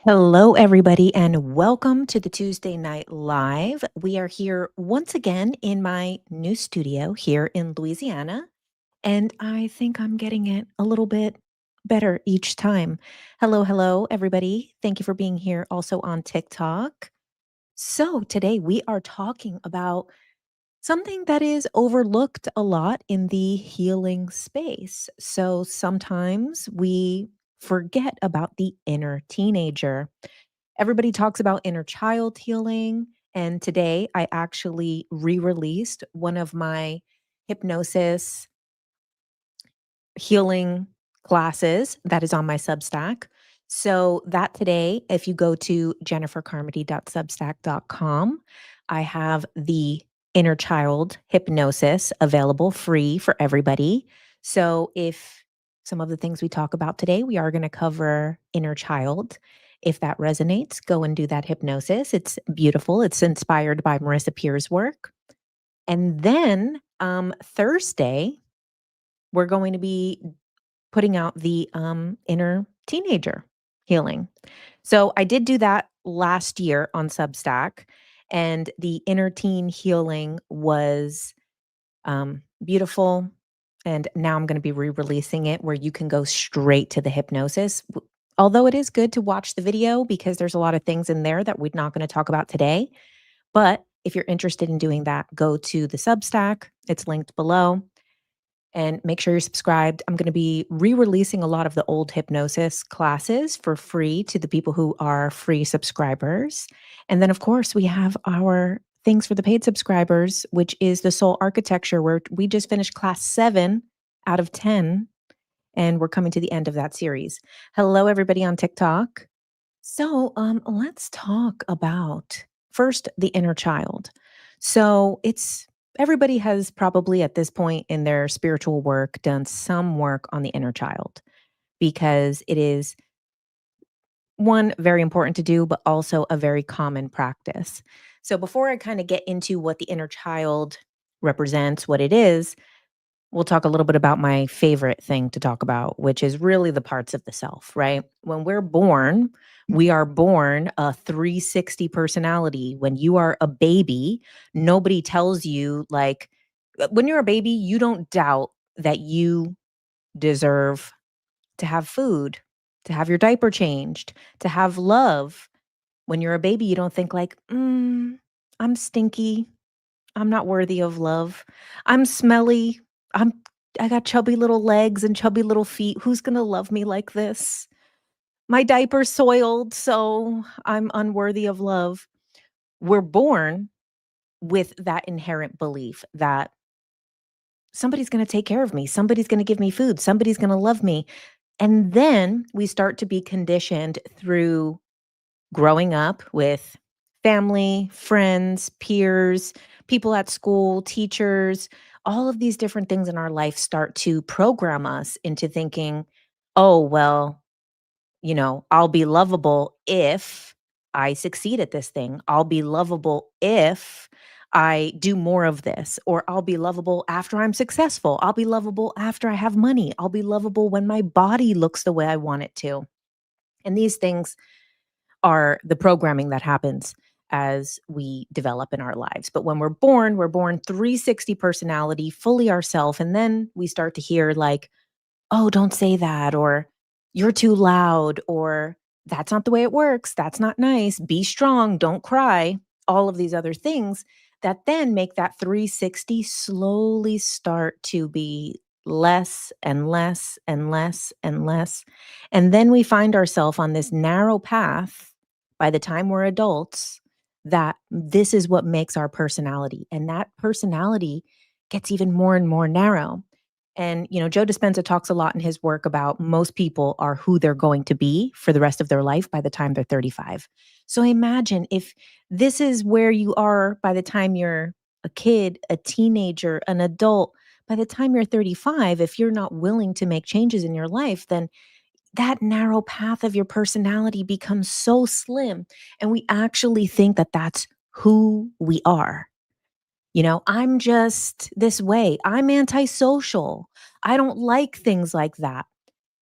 Hello, everybody, and welcome to the Tuesday Night Live. We are here once again in my new studio here in Louisiana, and I think I'm getting it a little bit better each time. Hello, everybody. Thank you for being here also on TikTok. So, today we are talking about something that is overlooked a lot in the healing space. So, sometimes we forget about the inner teenager. Everybody talks about inner child healing. And today I actually re released one of my hypnosis healing classes that is on my Substack. So, that today, if you go to jennifercarmody.substack.com, I have the inner child hypnosis available free for everybody. So, if some of the things we talk about today, we are going to cover inner child. If that resonates, go and do that hypnosis. It's beautiful. It's inspired by Marissa Peer's work. And then Thursday, we're going to be putting out the inner teenager healing. So I did do that last year on Substack, and the inner teen healing was beautiful. And now I'm going to be re releasing it where you can go straight to the hypnosis. Although it is good to watch the video because there's a lot of things in there that we're not going to talk about today. But if you're interested in doing that, go to the Substack. It's linked below and make sure you're subscribed. I'm going to be re-releasing a lot of the old hypnosis classes for free to the people who are free subscribers. And then of course, we have our things for the paid subscribers, which is the soul architecture where we just finished class 7 out of 10 and we're coming to the end of that series. Hello everybody on TikTok. So, let's talk about first the inner child. So, it's everybody has probably at this point in their spiritual work done some work on the inner child because it is one very important to do, but also a very common practice. So, before I kind of get into what the inner child represents, what it is, we'll talk a little bit about my favorite thing to talk about, which is really the parts of the self, right? When we're born, we are born a 360 personality. When you are a baby, nobody tells you, like, when you're a baby, you don't doubt that you deserve to have food, to have your diaper changed, to have love. When you're a baby, you don't think, like, I'm stinky. I'm not worthy of love. I'm smelly. I'm I got chubby little legs and chubby little feet. Who's gonna love me like this? My diaper's soiled, so I'm unworthy of love. We're born with that inherent belief that somebody's gonna take care of me, somebody's gonna give me food, somebody's gonna love me. And then we start to be conditioned through growing up with family, friends, peers, people at school, teachers, all of these different things in our life start to program us into thinking, oh, well, I'll be lovable if I succeed at this thing. I'll be lovable if I do more of this, or I'll be lovable after I'm successful. I'll be lovable after I have money. I'll be lovable when my body looks the way I want it to. And these things are the programming that happens as we develop in our lives. But when we're born 360 personality, fully ourself. And then we start to hear, like, oh, don't say that, or you're too loud, or that's not the way it works. That's not nice. Be strong. Don't cry. All of these other things that then make that 360 slowly start to be less and less and less and less. And then we find ourselves on this narrow path by the time we're adults, that this is what makes our personality. And that personality gets even more and more narrow. And, Joe Dispenza talks a lot in his work about most people are who they're going to be for the rest of their life by the time they're 35. So imagine if this is where you are by the time you're a kid, a teenager, an adult. By the time you're 35, if you're not willing to make changes in your life, then that narrow path of your personality becomes so slim. And we actually think that that's who we are. I'm just this way. I'm antisocial. I don't like things like that.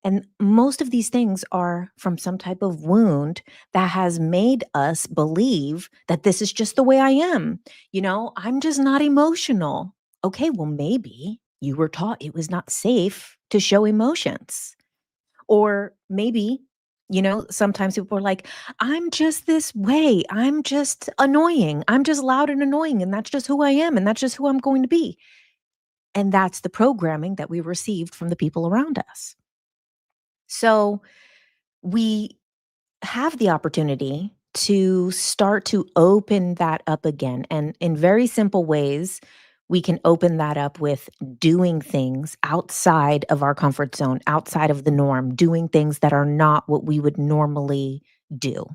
And most of these things are from some type of wound that has made us believe that this is just the way I am. I'm just not emotional. Okay, well, maybe you were taught it was not safe to show emotions. Or maybe, sometimes people are like, I'm just this way. I'm just annoying. I'm just loud and annoying. And that's just who I am. And that's just who I'm going to be. And that's the programming that we received from the people around us. So we have the opportunity to start to open that up again. And in very simple ways, we can open that up with doing things outside of our comfort zone, outside of the norm, doing things that are not what we would normally do.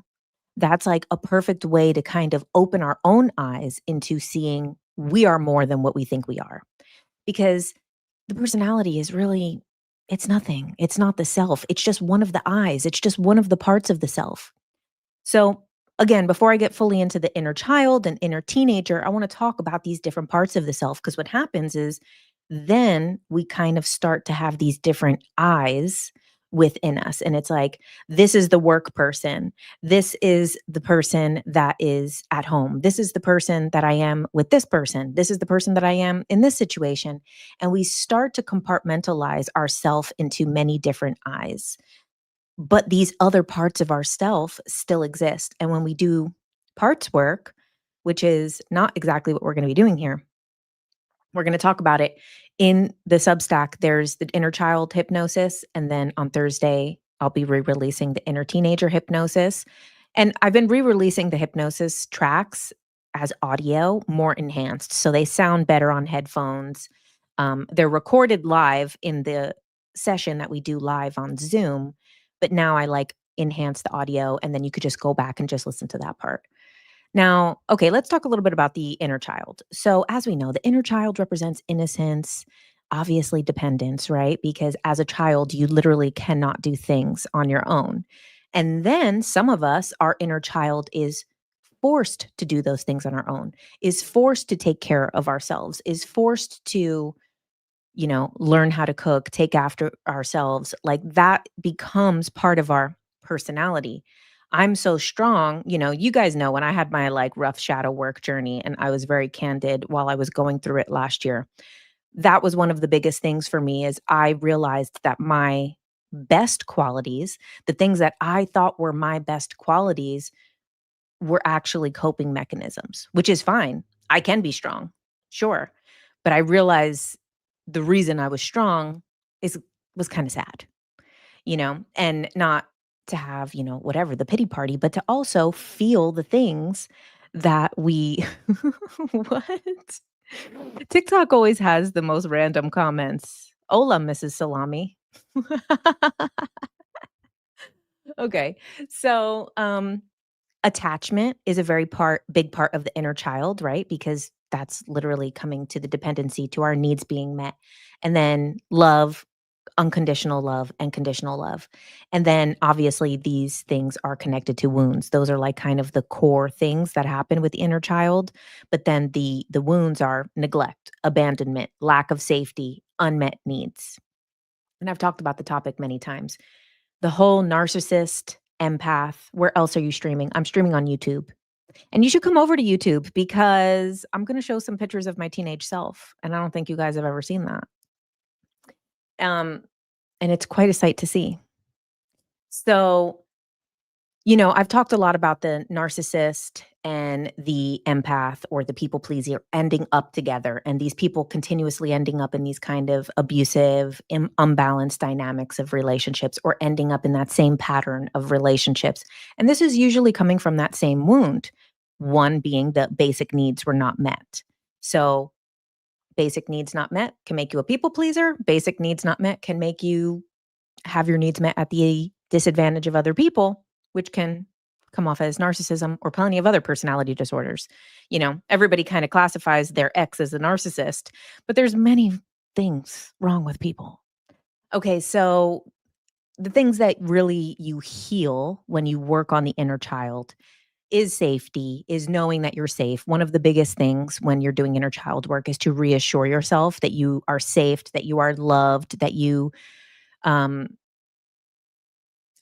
That's like a perfect way to kind of open our own eyes into seeing we are more than what we think we are. Because the personality is really, it's nothing. It's not the self. It's just one of the eyes. It's just one of the parts of the self. So, again, before I get fully into the inner child and inner teenager, I want to talk about these different parts of the self because what happens is then we kind of start to have these different eyes within us. And it's like, this is the work person. This is the person that is at home. This is the person that I am with this person. This is the person that I am in this situation. And we start to compartmentalize ourself into many different eyes. But these other parts of ourself still exist. And when we do parts work, which is not exactly what we're going to be doing here, we're going to talk about it in the Substack. There's the inner child hypnosis. And then on Thursday, I'll be re-releasing the inner teenager hypnosis. And I've been re-releasing the hypnosis tracks as audio, more enhanced. So they sound better on headphones. They're recorded live in the session that we do live on Zoom. But now I like enhance the audio and then you could just go back and just listen to that part. Now, okay, let's talk a little bit about the inner child. So, as we know, the inner child represents innocence, obviously dependence, right? Because as a child, you literally cannot do things on your own. And then some of us, our inner child is forced to do those things on our own, is forced to take care of ourselves, is forced to learn how to cook, take after ourselves, like that becomes part of our personality. I'm so strong, you guys know when I had my like rough shadow work journey and I was very candid while I was going through it last year. That was one of the biggest things for me is I realized that my best qualities, the things that I thought were my best qualities were actually coping mechanisms, which is fine. I can be strong, sure. But I realize the reason I was strong is was kind of sad, and not to have, whatever, the pity party, but to also feel the things that we what? TikTok always has the most random comments. Hola, Mrs. Salami. Okay. So, attachment is a very big part of the inner child, right? Because that's literally coming to the dependency to our needs being met. And then love, unconditional love and conditional love. And then obviously these things are connected to wounds. Those are like kind of the core things that happen with the inner child, but then the wounds are neglect, abandonment, lack of safety, unmet needs. And I've talked about the topic many times. The whole narcissist, empath, where else are you streaming? I'm streaming on YouTube. And you should come over to YouTube because I'm going to show some pictures of my teenage self. And I don't think you guys have ever seen that. Um, and it's quite a sight to see. So, I've talked a lot about the narcissist and the empath or the people pleaser ending up together, and these people continuously ending up in these kind of abusive, unbalanced dynamics of relationships or ending up in that same pattern of relationships. And this is usually coming from that same wound, one being that basic needs were not met. So, basic needs not met can make you a people pleaser. Basic needs not met can make you have your needs met at the disadvantage of other people, which can come off as narcissism or plenty of other personality disorders. Everybody kind of classifies their ex as a narcissist, but there's many things wrong with people. Okay, so the things that really you heal when you work on the inner child is safety, is knowing that you're safe. One of the biggest things when you're doing inner child work is to reassure yourself that you are safe, that you are loved, that you um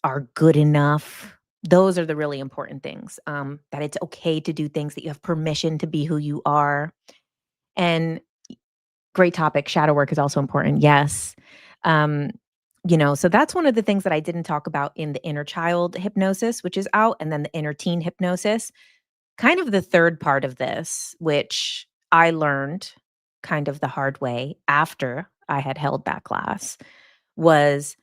are good enough. Those are the really important things. That it's okay to do things, that you have permission to be who you are. And great topic. Shadow work is also important. Yes. Um, so that's one of the things that I didn't talk about in the inner child hypnosis, which is out, and then the inner teen hypnosis. Kind of the third part of this, which I learned kind of the hard way after I had held that class, was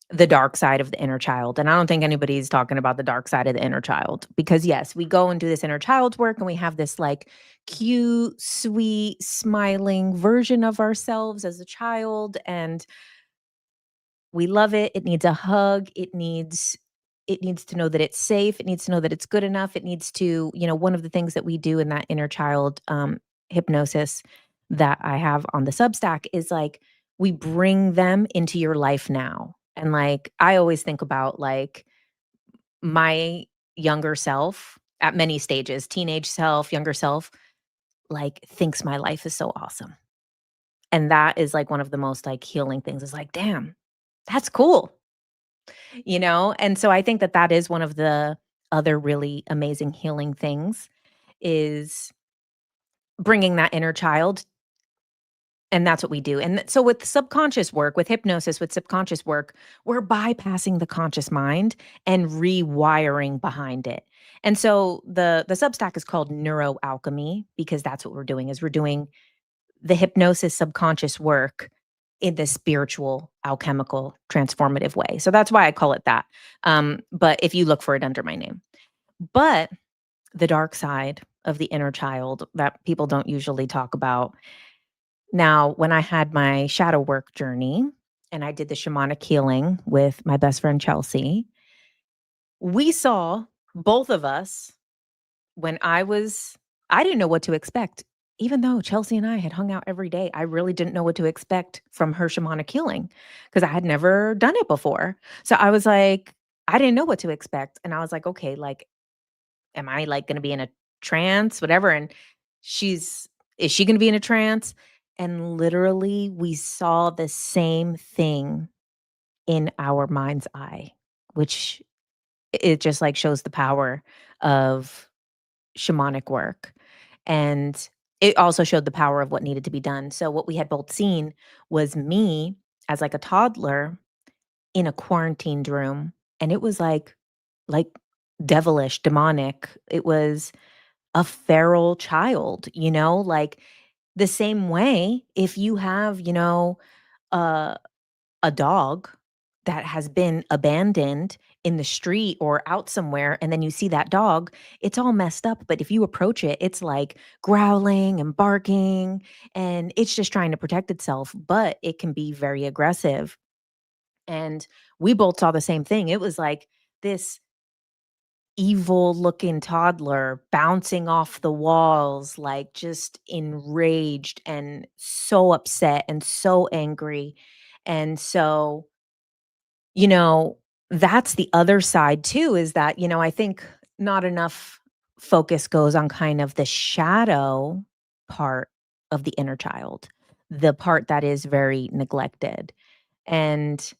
the dark side of the inner child. And I don't think anybody's talking about the dark side of the inner child because, yes, we go and do this inner child work and we have this like cute, sweet, smiling version of ourselves as a child. And we love it. It needs a hug. It needs to know that it's safe. It needs to know that it's good enough. It needs to, one of the things that we do in that inner child hypnosis that I have on the Substack is like we bring them into your life now. And like I always think about like my younger self at many stages, teenage self, younger self, like thinks my life is so awesome. And that is like one of the most like healing things is like, damn, that's cool. And so I think that that is one of the other really amazing healing things is bringing that inner child, and that's what we do. And so with subconscious work, with hypnosis, with subconscious work, we're bypassing the conscious mind and rewiring behind it. And so the Substack is called neuroalchemy because that's what we're doing is we're doing the hypnosis subconscious work in this spiritual, alchemical, transformative way. So that's why I call it that. But if you look for it under my name. But the dark side of the inner child that people don't usually talk about. Now, when I had my shadow work journey and I did the shamanic healing with my best friend Chelsea, we saw both of us when I didn't know what to expect. Even though Chelsea and I had hung out every day, I really didn't know what to expect from her shamanic healing because I had never done it before. So I was like, I didn't know what to expect. And I was like, okay, like, am I like going to be in a trance, whatever? And is she going to be in a trance? And literally, we saw the same thing in our mind's eye, which it just like shows the power of shamanic work. And it also showed the power of what needed to be done. So what we had both seen was me as like a toddler in a quarantined room, and it was like devilish, demonic. It was a feral child, like the same way if you have, a a dog that has been abandoned in the street or out somewhere, and then you see that dog, it's all messed up. But if you approach it, it's like growling and barking, and it's just trying to protect itself, but it can be very aggressive. And we both saw the same thing. It was like this evil looking toddler bouncing off the walls, like just enraged and so upset and so angry. And so you know, that's the other side too, is that, I think not enough focus goes on kind of the shadow part of the inner child, the part that is very neglected. And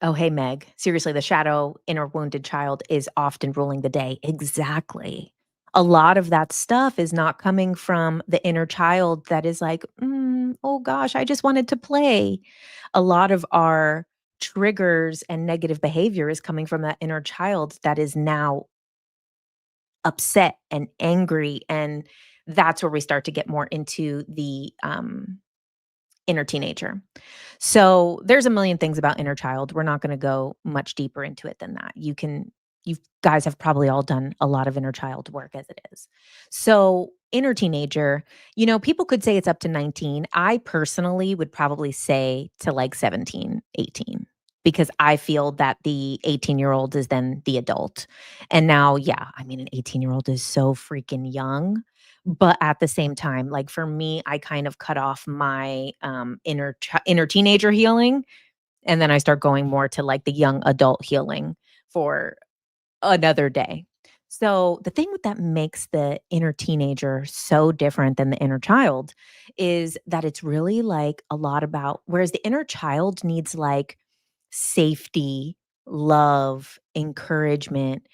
oh, hey, Meg, seriously, the shadow inner wounded child is often ruling the day. Exactly. A lot of that stuff is not coming from the inner child that is like, oh gosh, I just wanted to play. A lot of our triggers and negative behavior is coming from that inner child that is now upset and angry. And that's where we start to get more into the inner teenager. So there's a million things about inner child. We're not going to go much deeper into it than that. You guys have probably all done a lot of inner child work as it is. So inner teenager, people could say it's up to 19. I personally would probably say to like 17, 18, because I feel that the 18-year-old is then the adult. And now, yeah, I mean, an 18-year-old is so freaking young. But at the same time, like for me, I kind of cut off my inner teenager healing, and then I start going more to like the young adult healing for another day. So the thing that makes the inner teenager so different than the inner child is that it's really like a lot about, whereas the inner child needs like safety love, encouragement,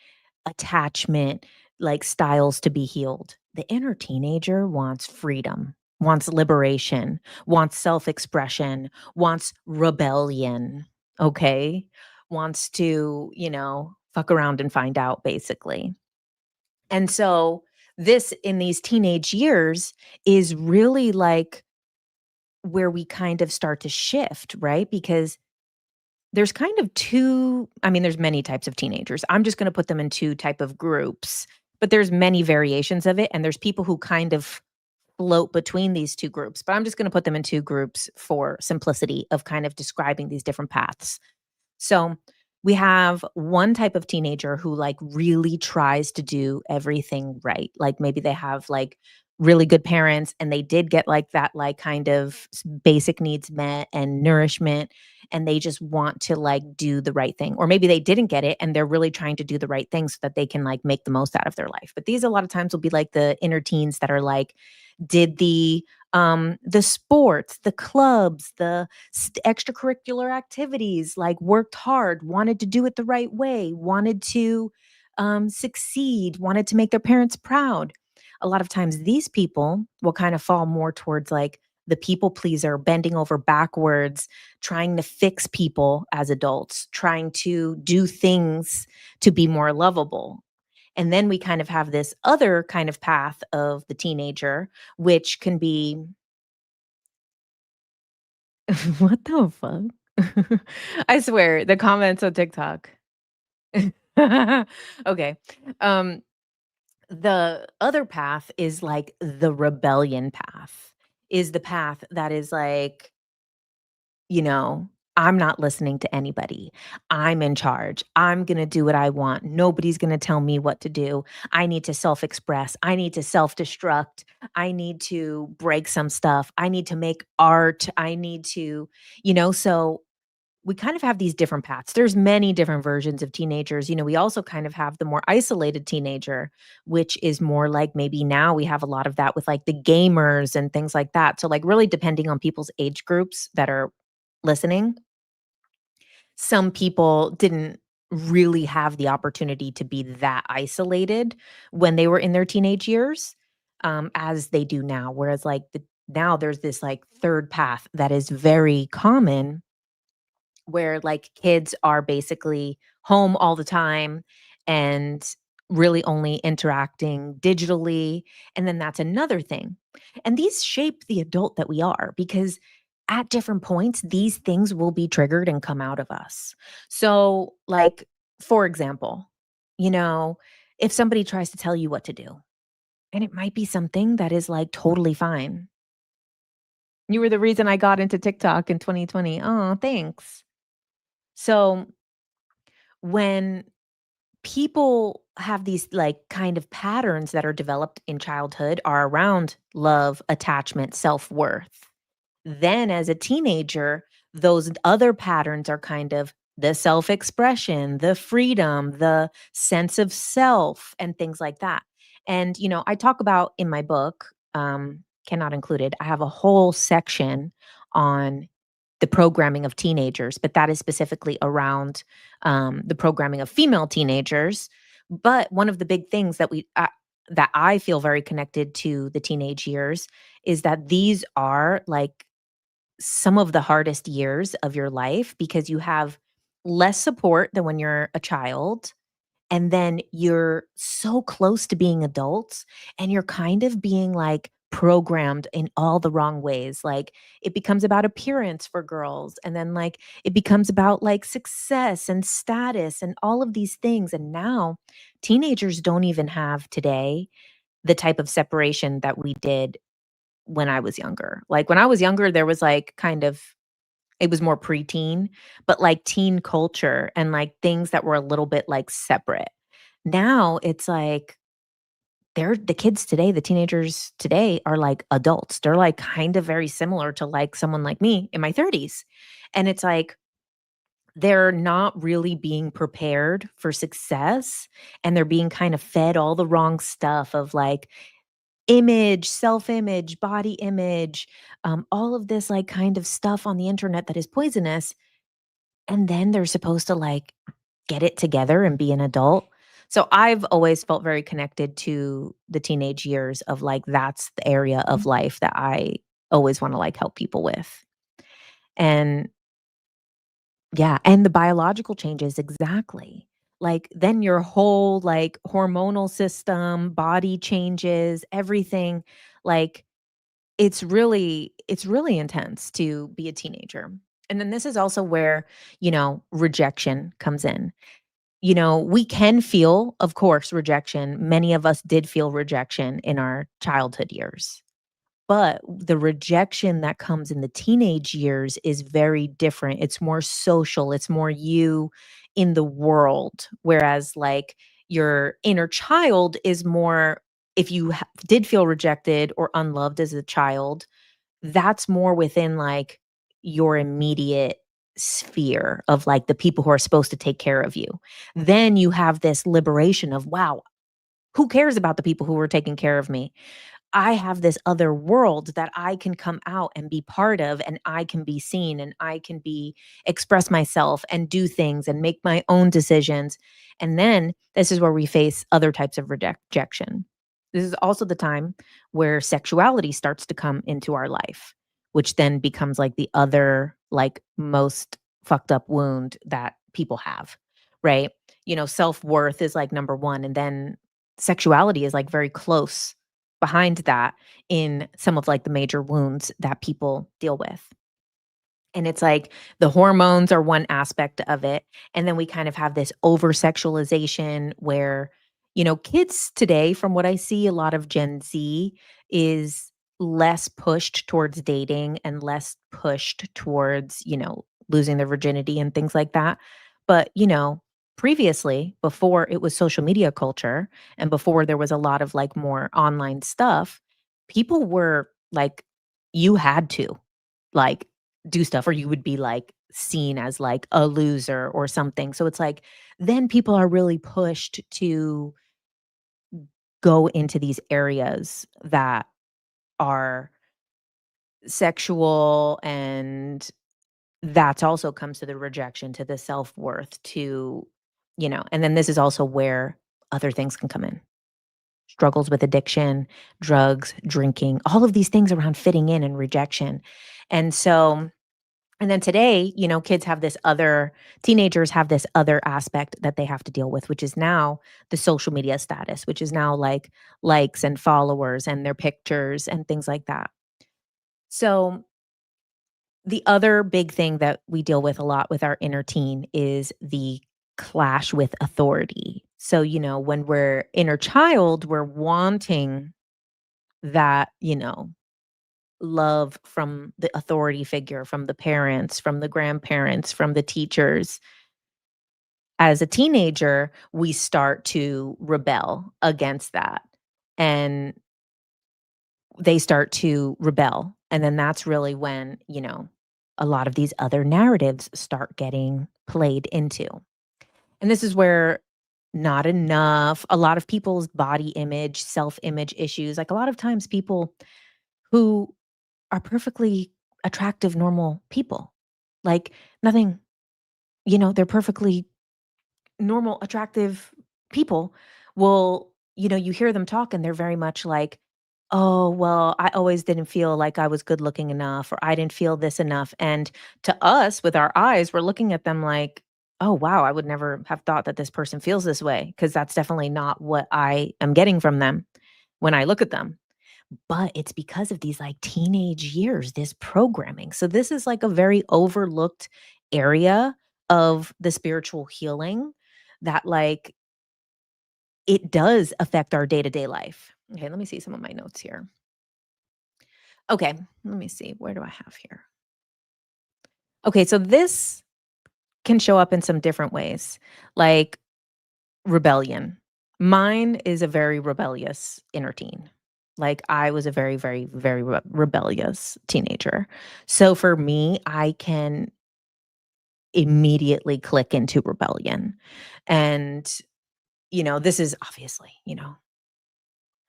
attachment, like styles to be healed. The inner teenager wants freedom, wants liberation, wants self expression, wants rebellion, okay? Wants to, fuck around and find out, basically. And so, this in these teenage years is really like where we kind of start to shift, right? Because there's kind of there's many types of teenagers. I'm just gonna put them in 2 type of groups, but there's many variations of it, and there's people who kind of float between these 2 groups, but I'm just gonna put them in 2 groups for simplicity of kind of describing these different paths. So we have one type of teenager who like really tries to do everything right. Like maybe they have like really good parents and they did get like that like kind of basic needs met and nourishment, and they just want to like do the right thing. Or maybe they didn't get it and they're really trying to do the right thing so that they can like make the most out of their life. But these a lot of times will be like the inner teens that are like did the sports, the clubs, the extracurricular activities, like worked hard, wanted to do it the right way, wanted to succeed, wanted to make their parents proud. A lot of times, these people will kind of fall more towards like the people pleaser, bending over backwards, trying to fix people as adults, trying to do things to be more lovable. And then we kind of have this other kind of path of the teenager, which can be what the fuck? I swear, the comments on TikTok. Okay. Um, the other path is like the rebellion path, is the path that is like, you know, I'm not listening to anybody. I'm in charge. I'm going to do what I want. Nobody's going to tell me what to do. I need to self express. I need to self destruct. I need to break some stuff. I need to make art. I need to, so we kind of have these different paths. There's many different versions of teenagers. We also kind of have the more isolated teenager, which is more like maybe now we have a lot of that with like the gamers and things like that. So, like, really depending on people's age groups that are listening, some people didn't really have the opportunity to be that isolated when they were in their teenage years, as they do now. Whereas, like, now there's this like third path that is very common where like kids are basically home all the time and really only interacting digitally. And then that's another thing. And these shape the adult that we are because at different points, these things will be triggered and come out of us. So, like, for example, you know, if somebody tries to tell you what to do, and it might be something that is like totally fine. You were the reason I got into TikTok in 2020. Oh, thanks. So, when people have these like kind of patterns that are developed in childhood are around love, attachment, self-worth. Then as a teenager, those other patterns are kind of the self-expression, the freedom, the sense of self and things like that. And I talk about in my book, Cannot Included, I have a whole section on the programming of teenagers, but that is specifically around the programming of female teenagers. But one of the big things that I feel very connected to the teenage years is that these are like some of the hardest years of your life because you have less support than when you're a child, and then you're so close to being adults and you're kind of being like programmed in all the wrong ways. Like it becomes about appearance for girls, and then like it becomes about like success and status and all of these things. And now teenagers don't even have today the type of separation that we did when I was younger. Like when I was younger, there was like kind of, it was more preteen, but like teen culture and like things that were a little bit like separate. Now it's like they're the kids today, the teenagers today are like adults. They're like kind of very similar to like someone like me in my 30s. And it's like they're not really being prepared for success, and they're being kind of fed all the wrong stuff of like image, self-image, body image, all of this like kind of stuff on the internet that is poisonous. And then they're supposed to like get it together and be an adult. So I've always felt very connected to the teenage years of like that's the area of life that I always want to like help people with. And yeah, and the biological changes exactly. Like then your whole like hormonal system, body changes, everything like it's really intense to be a teenager. And then this is also where, rejection comes in. We can feel, of course, rejection. Many of us did feel rejection in our childhood years. But the rejection that comes in the teenage years is very different. It's more social, it's more you in the world. Whereas, like, your inner child is more if you did feel rejected or unloved as a child, that's more within like your immediate sphere of like the people who are supposed to take care of you. Then you have this liberation of, wow, who cares about the people who are taking care of me? I have this other world that I can come out and be part of, and I can be seen, and I can be express myself and do things and make my own decisions. And then this is where we face other types of rejection. This is also the time where sexuality starts to come into our life, which then becomes like the other, like most fucked up wound that people have, right? Self worth is like number one. And then sexuality is like very close behind that in some of like the major wounds that people deal with. And it's like the hormones are one aspect of it. And then we kind of have this over sexualization where, kids today, from what I see, a lot of Gen Z is less pushed towards dating and less pushed towards, losing their virginity and things like that. But, previously, before it was social media culture and before there was a lot of like more online stuff, people were like, you had to like do stuff or you would be like seen as like a loser or something. So it's like then people are really pushed to go into these areas that are sexual, and that also comes to the rejection, to the self-worth, to and then this is also where other things can come in. Struggles with addiction, drugs, drinking, all of these things around fitting in and rejection. And so and then today, kids have this other teenagers have this other aspect that they have to deal with, which is now the social media status, which is now like likes and followers and their pictures and things like that. So the other big thing that we deal with a lot with our inner teen is the clash with authority. So, when we're inner child, we're wanting that, love from the authority figure, from the parents, from the grandparents, from the teachers. As a teenager, we start to rebel against that, and they start to rebel. And then that's really when, a lot of these other narratives start getting played into. And this is where not enough, a lot of people's body image, self image issues, like a lot of times people who are perfectly attractive, normal people. Like nothing, they're perfectly normal, attractive people will, you hear them talk and they're very much like, oh, well, I always didn't feel like I was good looking enough, or I didn't feel this enough. And to us, with our eyes, we're looking at them like, oh, wow, I would never have thought that this person feels this way. Cause that's definitely not what I am getting from them when I look at them. But it's because of these, like, teenage years, this programming. So this is, like, a very overlooked area of the spiritual healing that, like, it does affect our day-to-day life. Okay, let me see some of my notes here. Okay, let me see. Where do I have here? Okay, so this can show up in some different ways, like rebellion. Mine is a very rebellious inner teen. Like, I was a very, very, very rebellious teenager. So for me, I can immediately click into rebellion. And, this is obviously, how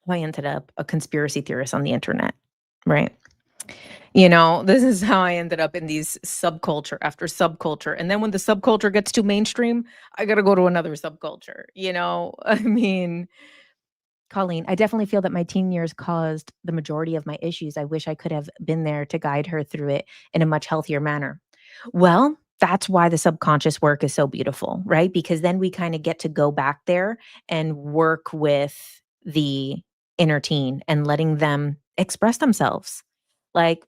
I ended up a conspiracy theorist on the internet, right? This is how I ended up in these subculture after subculture. And then when the subculture gets too mainstream, I got to go to another subculture. I mean, Colleen, I definitely feel that my teen years caused the majority of my issues. I wish I could have been there to guide her through it in a much healthier manner. Well, that's why the subconscious work is so beautiful, right? Because then we kind of get to go back there and work with the inner teen and letting them express themselves. Like,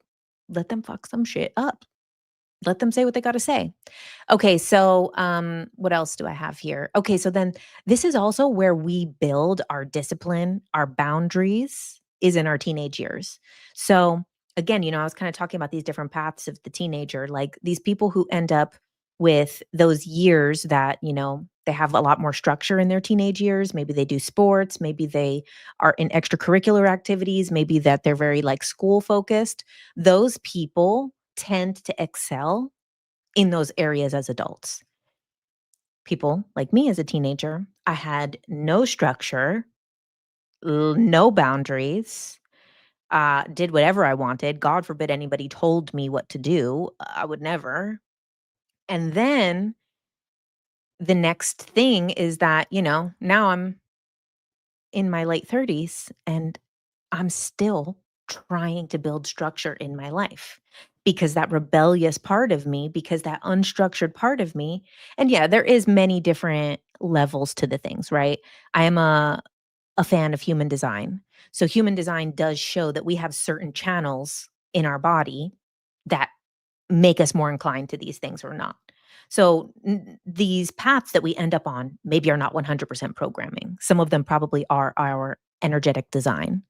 let them fuck some shit up. Let them say what they got to say. Okay, so what else do I have here? Okay, so then this is also where we build our discipline, our boundaries is in our teenage years. So again, I was kind of talking about these different paths of the teenager, like these people who end up with those years that, they have a lot more structure in their teenage years. Maybe they do sports, maybe they are in extracurricular activities, maybe that they're very like school focused. Those people tend to excel in those areas as adults. People like me as a teenager, I had no structure, no boundaries, did whatever I wanted. God forbid anybody told me what to do. I would never. And then the next thing is that, now I'm in my late 30s and I'm still trying to build structure in my life because that rebellious part of me, because that unstructured part of me, and yeah, there is many different levels to the things, right? I am a fan of human design. So human design does show that we have certain channels in our body that make us more inclined to these things or not. So these paths that we end up on maybe are not 100% programming. Some of them probably are our energetic design,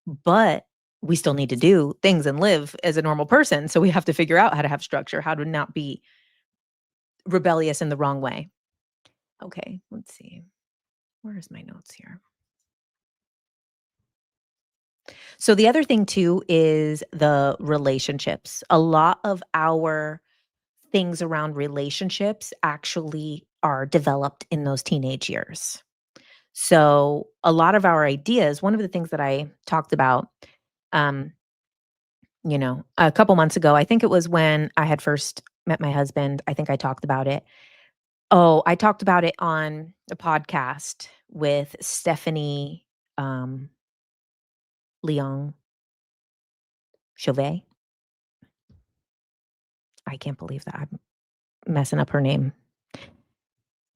but we still need to do things and live as a normal person. So we have to figure out how to have structure, how to not be rebellious in the wrong way. Okay, let's see. Where's my notes here? So the other thing too is the relationships. A lot of our things around relationships actually are developed in those teenage years. So a lot of our ideas, one of the things that I talked about, um, a couple months ago, I think it was when I had first met my husband. I think I talked about it. Oh, I talked about it on a podcast with Stephanie um, Leong Chauvet. I can't believe that I'm messing up her name.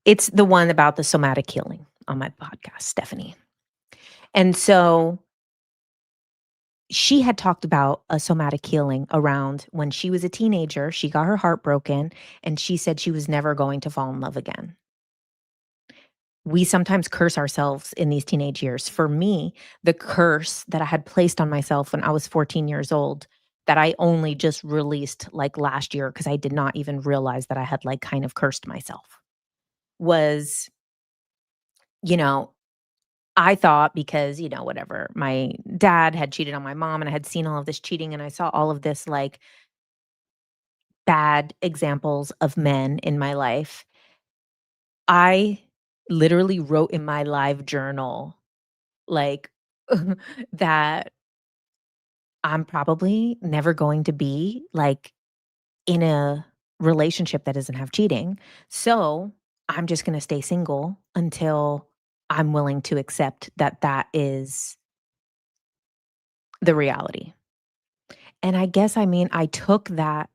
It's the one about the somatic healing on my podcast, Stephanie. And so she had talked about a somatic healing around when she was a teenager, she got her heart broken, and she said she was never going to fall in love again. We sometimes curse ourselves in these teenage years. For me, the curse that I had placed on myself when I was 14 years old, that I only just released like last year because I did not even realize that I had like kind of cursed myself, was, you know, I thought because, whatever, my dad had cheated on my mom and I had seen all of this cheating and I saw all of this like bad examples of men in my life. I literally wrote in my live journal, like, that I'm probably never going to be, like, in a relationship that doesn't have cheating. So, I'm just gonna stay single until I'm willing to accept that that is the reality. And I guess, I mean, I took that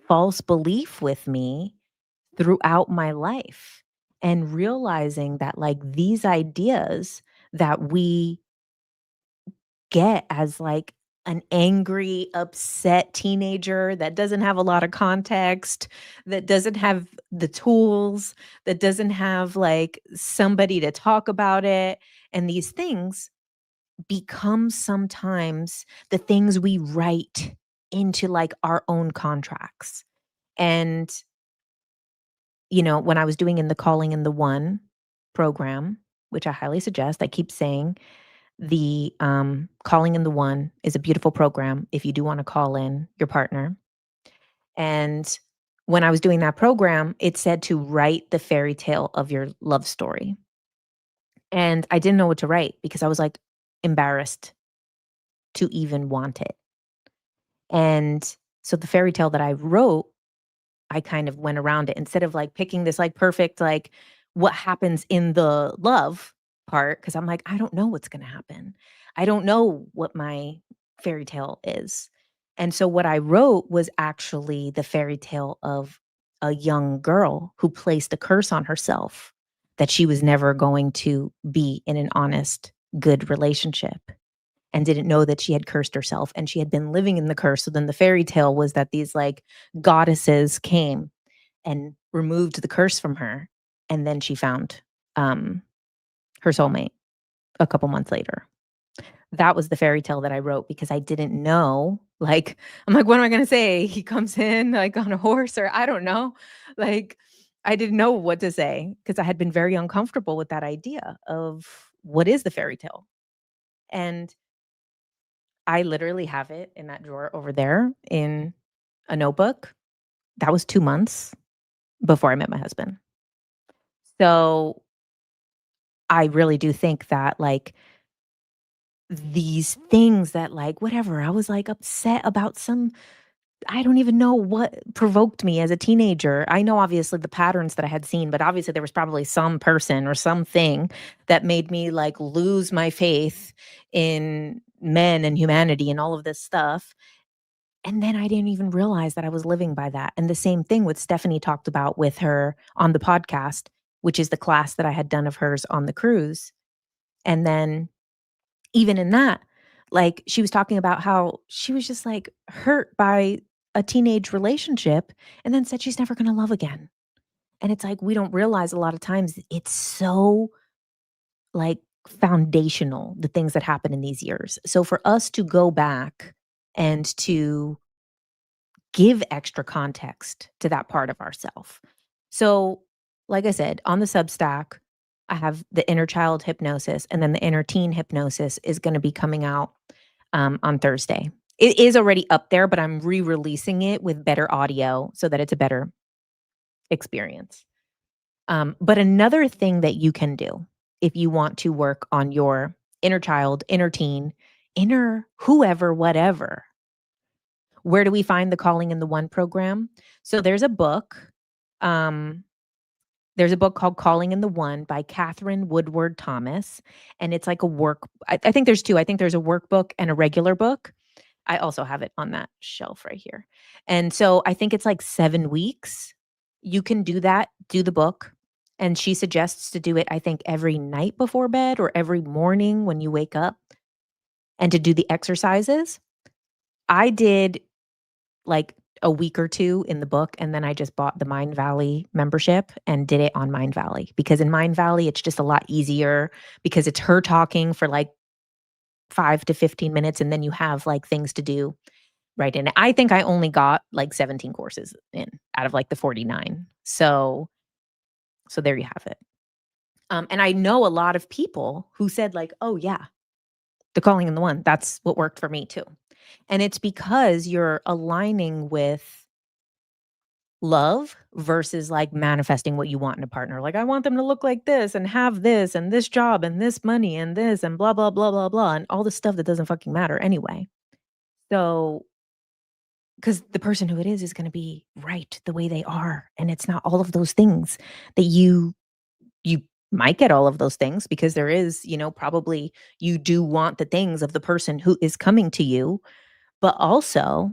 false belief with me throughout my life and realizing that like these ideas that we get as like an angry, upset teenager that doesn't have a lot of context, that doesn't have the tools, that doesn't have like somebody to talk about it. And these things become sometimes the things we write into like our own contracts. And when I was doing in the Calling in the One program, which I highly suggest, I keep saying the Calling in the One is a beautiful program if you do want to call in your partner. And when I was doing that program, it said to write the fairy tale of your love story. And I didn't know what to write because I was like embarrassed to even want it. And so the fairy tale that I wrote, I kind of went around it instead of like picking this like perfect, like what happens in the love part. Cause I'm like, I don't know what's going to happen. I don't know what my fairy tale is. And so what I wrote was actually the fairy tale of a young girl who placed a curse on herself that she was never going to be in an honest, good relationship and didn't know that she had cursed herself and she had been living in the curse. So then the fairy tale was that these like goddesses came and removed the curse from her. And then she found um, her soulmate a couple months later. That was the fairy tale that I wrote because I didn't know. Like, I'm like, what am I going to say? He comes in like on a horse, or I don't know. Like, I didn't know what to say because I had been very uncomfortable with that idea of what is the fairy tale. And I literally have it in that drawer over there in a notebook. That was 2 months before I met my husband. So, I really do think that, like, these things that, like, whatever, I was, like, upset about some I don't even know what provoked me as a teenager. I know obviously the patterns that I had seen, but obviously there was probably some person or something that made me, like, lose my faith in men and humanity and all of this stuff. And then I didn't even realize that I was living by that. And the same thing with Stephanie talked about with her on the podcast, which is the class that I had done of hers on the cruise. And then even in that, like she was talking about how she was just like hurt by a teenage relationship and then said she's never going to love again. And it's like we don't realize a lot of times it's so like foundational, the things that happen in these years. So for us to go back and to give extra context to that part of ourself. So, like I said, on the Substack, I have the inner child hypnosis, and then the inner teen hypnosis is going to be coming out on Thursday. It is already up there, but I'm re-releasing it with better audio so that it's a better experience. But another thing that you can do if you want to work on your inner child, inner teen, inner whoever, whatever, where do we find the Calling in the One program? So um, there's a book called Calling in the One by Catherine Woodward Thomas, and it's like a I think there's 2. I think there's a workbook and a regular book. I also have it on that shelf right here. And so I think it's like 7 weeks. You can do that, do the book, and she suggests to do it, I think, every night before bed or every morning when you wake up and to do the exercises. I did like a week or 2 in the book, and then I just bought the Mind Valley membership and did it on Mind Valley, because in Mind Valley, it's just a lot easier because it's her talking for like 5 to 15 minutes, and then you have like things to do right in it. I think I only got like 17 courses in out of like the 49. So there you have it. And I know a lot of people who said like, "Oh yeah, the Calling in the One, that's what worked for me too." And it's because you're aligning with love versus like manifesting what you want in a partner. Like, I want them to look like this and this job and this money and this and blah, blah, blah, blah, blah, and all the stuff that doesn't fucking matter anyway. So, because the person who it is going to be right the way they are. And it's not all of those things that you might get all of those things because there is, probably you do want the things of the person who is coming to you, but also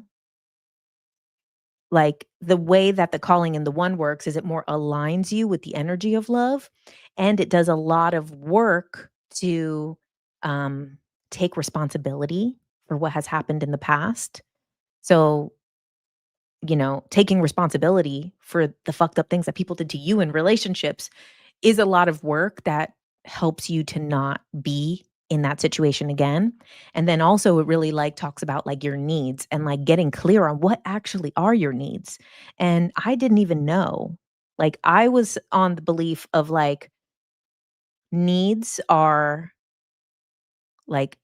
like, the way that the Calling in the One works is it more aligns you with the energy of love, and it does a lot of work to, um, take responsibility for what has happened in the past. So, taking responsibility for the fucked up things that people did to you in relationships is a lot of work that helps you to not be in that situation again. And then also it really like talks about like your needs and like getting clear on what actually are your needs. And I didn't even know. Like I was on the belief of like needs are like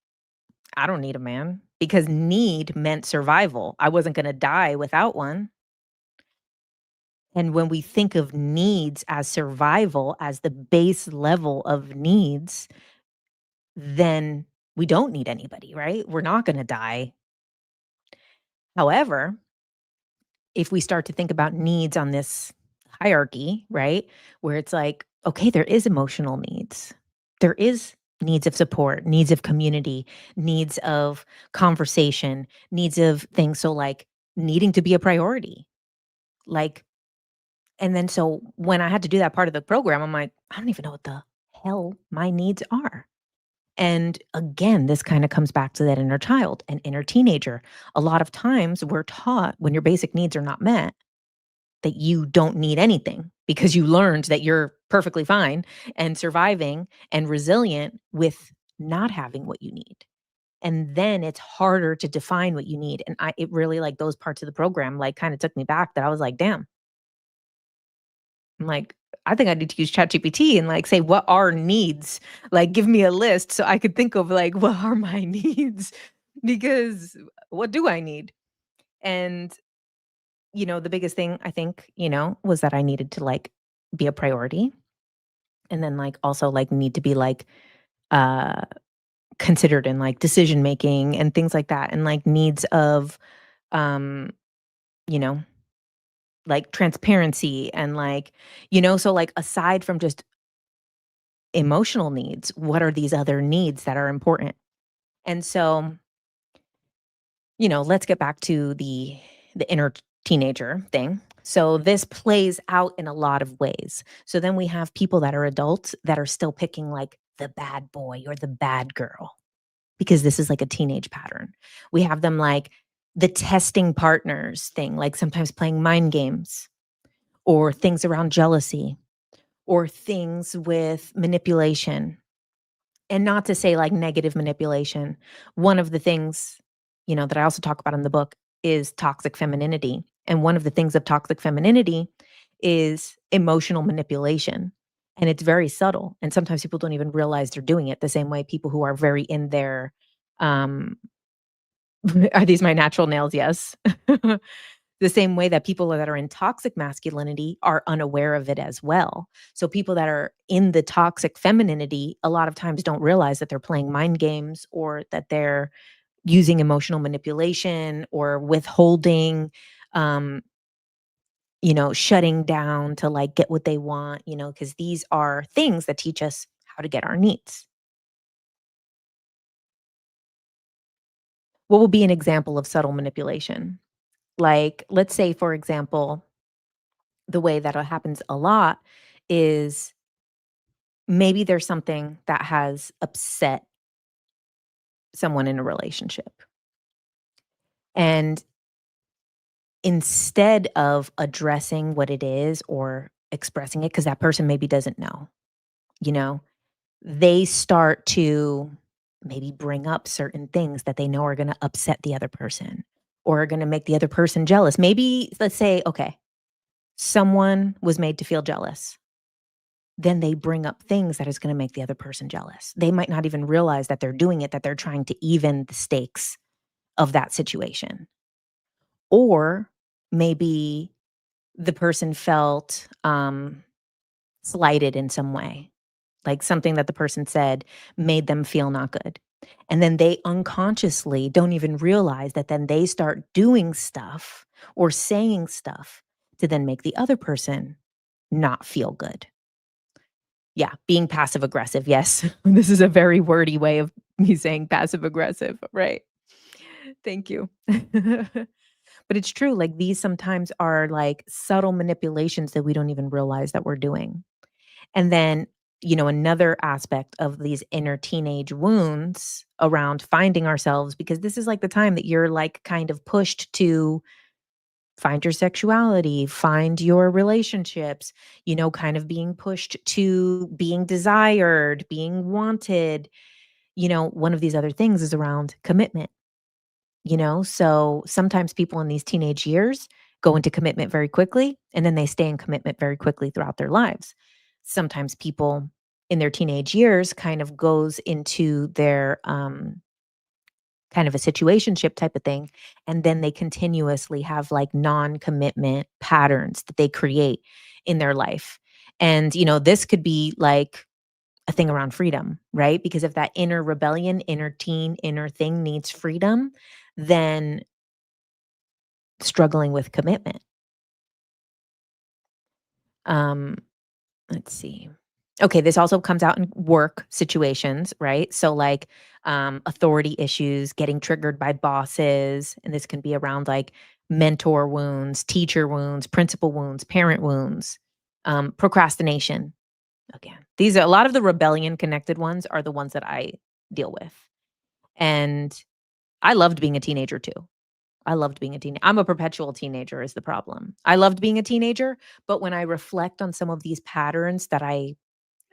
I don't need a man because need meant survival. I wasn't going to die without one. And when we think of needs as survival, as the base level of needs, then we don't need anybody, right? We're not gonna die. However, if we start to think about needs on this hierarchy, right? Where it's like, okay, there is emotional needs. There is needs of support, needs of community, needs of conversation, needs of things. So like needing to be a priority. Like, and then so when I had to do that part of the program, I'm like, I don't even know what the hell my needs are. And again, this kind of comes back to that inner child and inner teenager. A lot of times we're taught when your basic needs are not met that you don't need anything because you learned that you're perfectly fine and surviving and resilient with not having what you need. And then it's harder to define what you need. And it really like those parts of the program like kind of took me back that I was like, damn, I'm like, I think I need to use ChatGPT and like say, what are needs? Like, give me a list so I could think of like, what are my needs? Because what do I need? And the biggest thing I think, was that I needed to like be a priority and then like also like need to be like uh considered in like decision making and things like that and like needs of um you know like transparency and like so like aside from just emotional needs, what are these other needs that are important? And so let's get back to the inner teenager thing. So this plays out in a lot of ways. So then we have people that are adults that are still picking like the bad boy or the bad girl because this is like a teenage pattern. We have them like the testing partners thing, like sometimes playing mind games or things around jealousy or things with manipulation. And not to say like negative manipulation. One of the things, that I also talk about in the book is toxic femininity. And one of the things of toxic femininity is emotional manipulation. And it's very subtle. And sometimes people don't even realize they're doing it the same way people who are very in their um are these my natural nails? Yes. The same way that people that are in toxic masculinity are unaware of it as well. So people that are in the toxic femininity a lot of times don't realize that they're playing mind games or that they're using emotional manipulation or withholding, um, shutting down to like get what they want, because these are things that teach us how to get our needs. What will be an example of subtle manipulation? Like, let's say, for example, the way that it happens a lot is maybe there's something that has upset someone in a relationship. And instead of addressing what it is or expressing it, because that person maybe doesn't know, you know, they start to maybe bring up certain things that they know are going to upset the other person or are going to make the other person jealous. Maybe, let's say, okay, someone was made to feel jealous, then they bring up things that is going to make the other person jealous. They might not even realize that they're doing it, that they're trying to even the stakes of that situation. Or maybe the person felt slighted in some way, like something that the person said made them feel not good. And then they unconsciously don't even realize that then they start doing stuff or saying stuff to then make the other person not feel good. Yeah, being passive aggressive, yes. This is a very wordy way of me saying passive aggressive, right. Thank you. But it's true, like, these sometimes are, like, subtle manipulations that we don't even realize that we're doing. And then, another aspect of these inner teenage wounds around finding ourselves because this is, like, the time that you're, like, kind of pushed to find your sexuality, find your relationships, kind of being pushed to being desired, being wanted. One of these other things is around commitment, so sometimes people in these teenage years go into commitment very quickly and then they stay in commitment very quickly throughout their lives. Sometimes people in their teenage years kind of goes into their kind of a situationship type of thing. And then they continuously have like non-commitment patterns that they create in their life. And, this could be like a thing around freedom, right? Because if that inner rebellion, inner teen, inner thing needs freedom, then struggling with commitment. Um, let's see. Okay, this also comes out in work situations, right? So, like, authority issues, getting triggered by bosses, and this can be around like mentor wounds, teacher wounds, principal wounds, parent wounds, procrastination. Again, these are a lot of the rebellion connected ones are the ones that I deal with. And I loved being a teenager too. I loved being a teenager. I'm a perpetual teenager is the problem. I loved being a teenager, but when I reflect on some of these patterns that I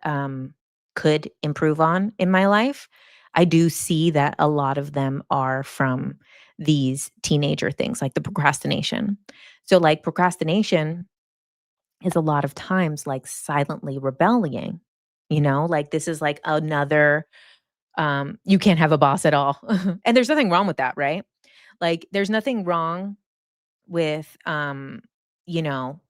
um, could improve on in my life, I do see that a lot of them are from these teenager things like the procrastination. So, like, procrastination is a lot of times like silently rebelling, like this is like another, you can't have a boss at all. And there's nothing wrong with that, right? Like, there's nothing wrong with, you know,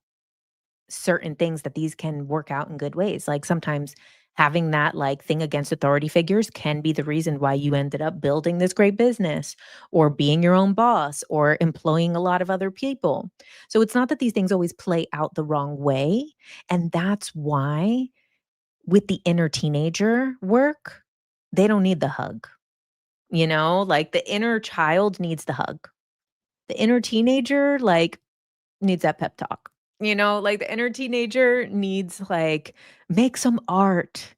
certain things that these can work out in good ways. Like sometimes having that like thing against authority figures can be the reason why you ended up building this great business or being your own boss or employing a lot of other people. So it's not that these things always play out the wrong way. And that's why with the inner teenager work, they don't need the hug. Like the inner child needs the hug. The inner teenager, like, needs that pep talk. Like the inner teenager needs like make some art,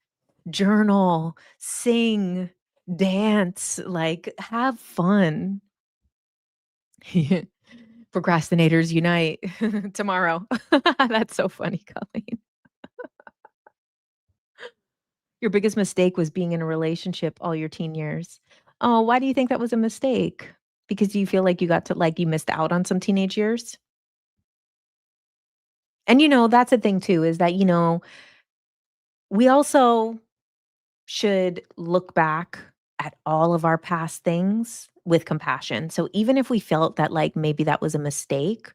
journal, sing, dance, like have fun. Procrastinators unite tomorrow. That's so funny, Colleen. Your biggest mistake was being in a relationship all your teen years. Oh, why do you think that was a mistake? Because you feel like you got to like you missed out on some teenage years? And that's the thing too, is that, we also should look back at all of our past things with compassion. So even if we felt that like maybe that was a mistake,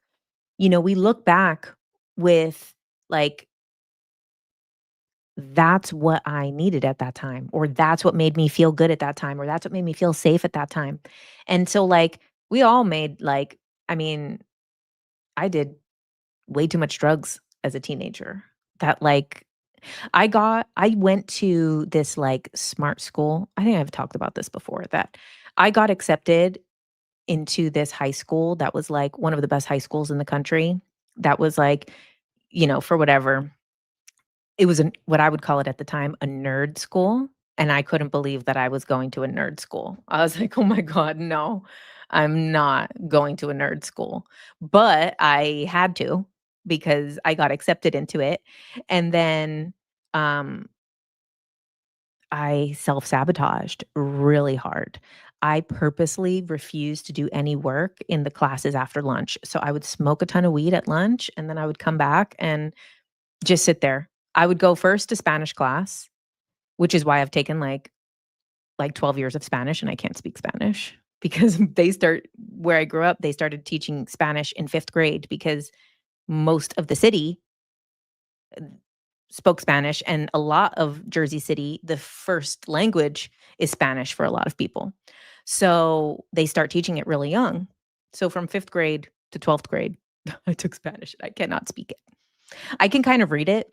we look back with like, that's what I needed at that time, or that's what made me feel good at that time, or that's what made me feel safe at that time. And so like we all made like, I mean, I did way too much drugs as a teenager. That like I went to this, like, smart school. I think I've talked about this before, that I got accepted into this high school that was, like, one of the best high schools in the country. That was, like, for whatever. It was what I would call it at the time, a nerd school, and I couldn't believe that I was going to a nerd school. I was like, "Oh my god, no. I'm not going to a nerd school." But I had to because I got accepted into it, and then, um I self-sabotaged really hard. I purposely refused to do any work in the classes after lunch. So I would smoke a ton of weed at lunch, and then I would come back and just sit there. I would go first to Spanish class, which is why I've taken like 12 years of Spanish and I can't speak Spanish because where I grew up, they started teaching Spanish in 5th grade because most of the city spoke Spanish, and a lot of Jersey City, the first language is Spanish for a lot of people. So they start teaching it really young. So from 5th grade to 12th grade, I took Spanish. I cannot speak it. I can kind of read it.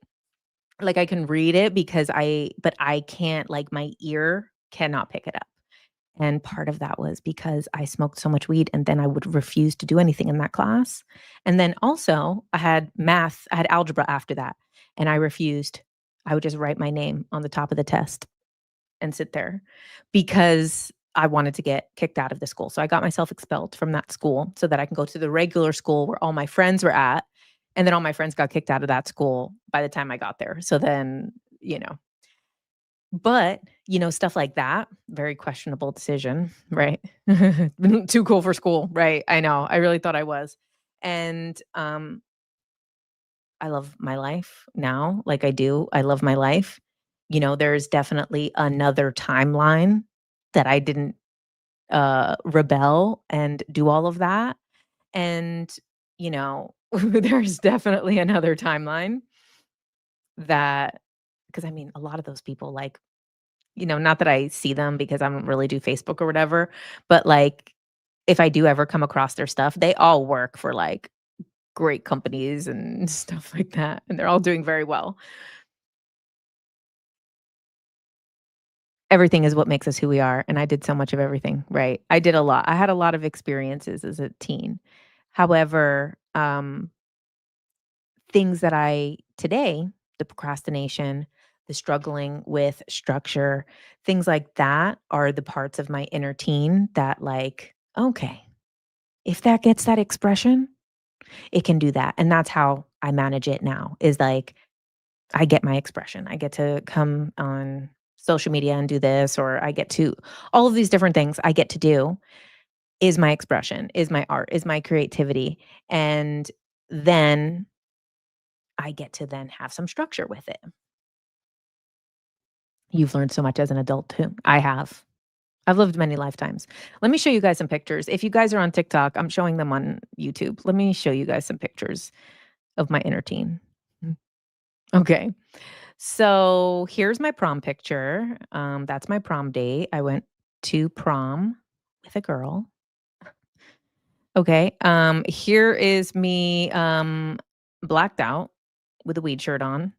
Like I can read it but I can't, like my ear cannot pick it up. And part of that was because I smoked so much weed and then I would refuse to do anything in that class. And then also I had math, I had algebra after that, and I refused. I would just write my name on the top of the test and sit there because I wanted to get kicked out of the school. So I got myself expelled from that school so that I can go to the regular school where all my friends were at. And then all my friends got kicked out of that school by the time I got there. So then, but, stuff like that, very questionable decision, right? Too cool for school, right? I know. I really thought I was. And I love my life now, like I do. I love my life. There's definitely another timeline that I didn't rebel and do all of that. And, there's definitely another timeline that because I mean, a lot of those people not that I see them because I don't really do Facebook or whatever, but, like, if I do ever come across their stuff, they all work for, like, great companies and stuff like that, and they're all doing very well. Everything is what makes us who we are, and I did so much of everything, right? I did a lot. I had a lot of experiences as a teen. However, things that I today, the procrastination, the struggling with structure, things like that are the parts of my inner teen that like, okay, if that gets that expression, it can do that. And that's how I manage it now is like I get my expression. I get to come on social media and do this, or I get to all of these different things I get to do is my expression, is my art, is my creativity. And then I get to then have some structure with it. You've learned so much as an adult too. I have. I've lived many lifetimes. Let me show you guys some pictures. If you guys are on TikTok, I'm showing them on YouTube. Let me show you guys some pictures of my inner teen. Mm. Okay. So here's my prom picture. That's my prom date. I went to prom with a girl. Okay. Here is me blacked out with a weed shirt on.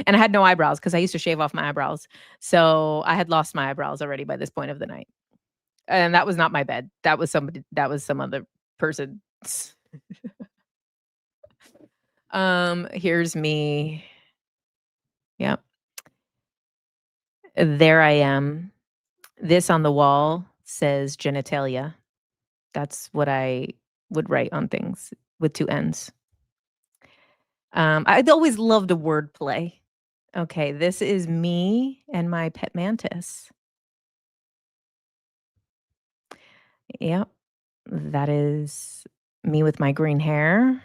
And I had no eyebrows because I used to shave off my eyebrows. So I had lost my eyebrows already by this point of the night. And that was not my bed. That was some other person. Here's me. Yep. There I am. This on the wall says genitalia. That's what I would write on things with 2 N's. I'd always loved a word play. Okay, this is me and my pet mantis. Yep, that is me with my green hair.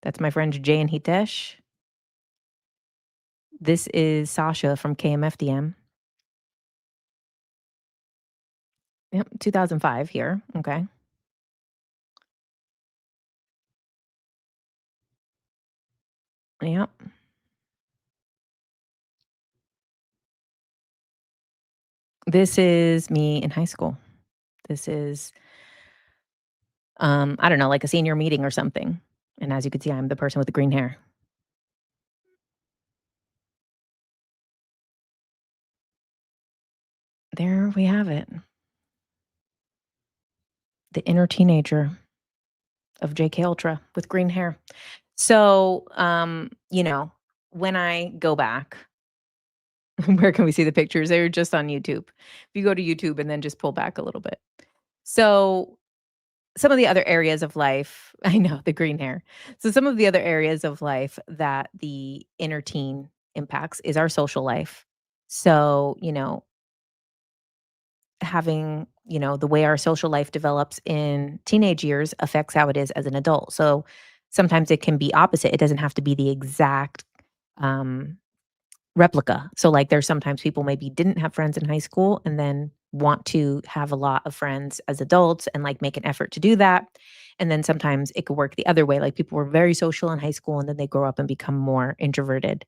That's my friend Jay and Hitesh. This is Sasha from KMFDM. Yep, 2005 here. Okay. Yep. This is me in high school. This is, I don't know, like a senior meeting or something. And as you can see, I'm the person with the green hair. There we have it. The inner teenager of JK Ultra with green hair. So, when I go back, where can we see the pictures? They're just on YouTube. If you go to YouTube and then just pull back a little bit. So, some of the other areas of life, I know the green hair. So, some of the other areas of life that the inner teen impacts is our social life. So, having, the way our social life develops in teenage years affects how it is as an adult. So sometimes it can be opposite. It doesn't have to be the exact um, replica. So, like, there's sometimes people maybe didn't have friends in high school and then want to have a lot of friends as adults and like make an effort to do that. And then sometimes it could work the other way. Like, people were very social in high school and then they grow up and become more introverted.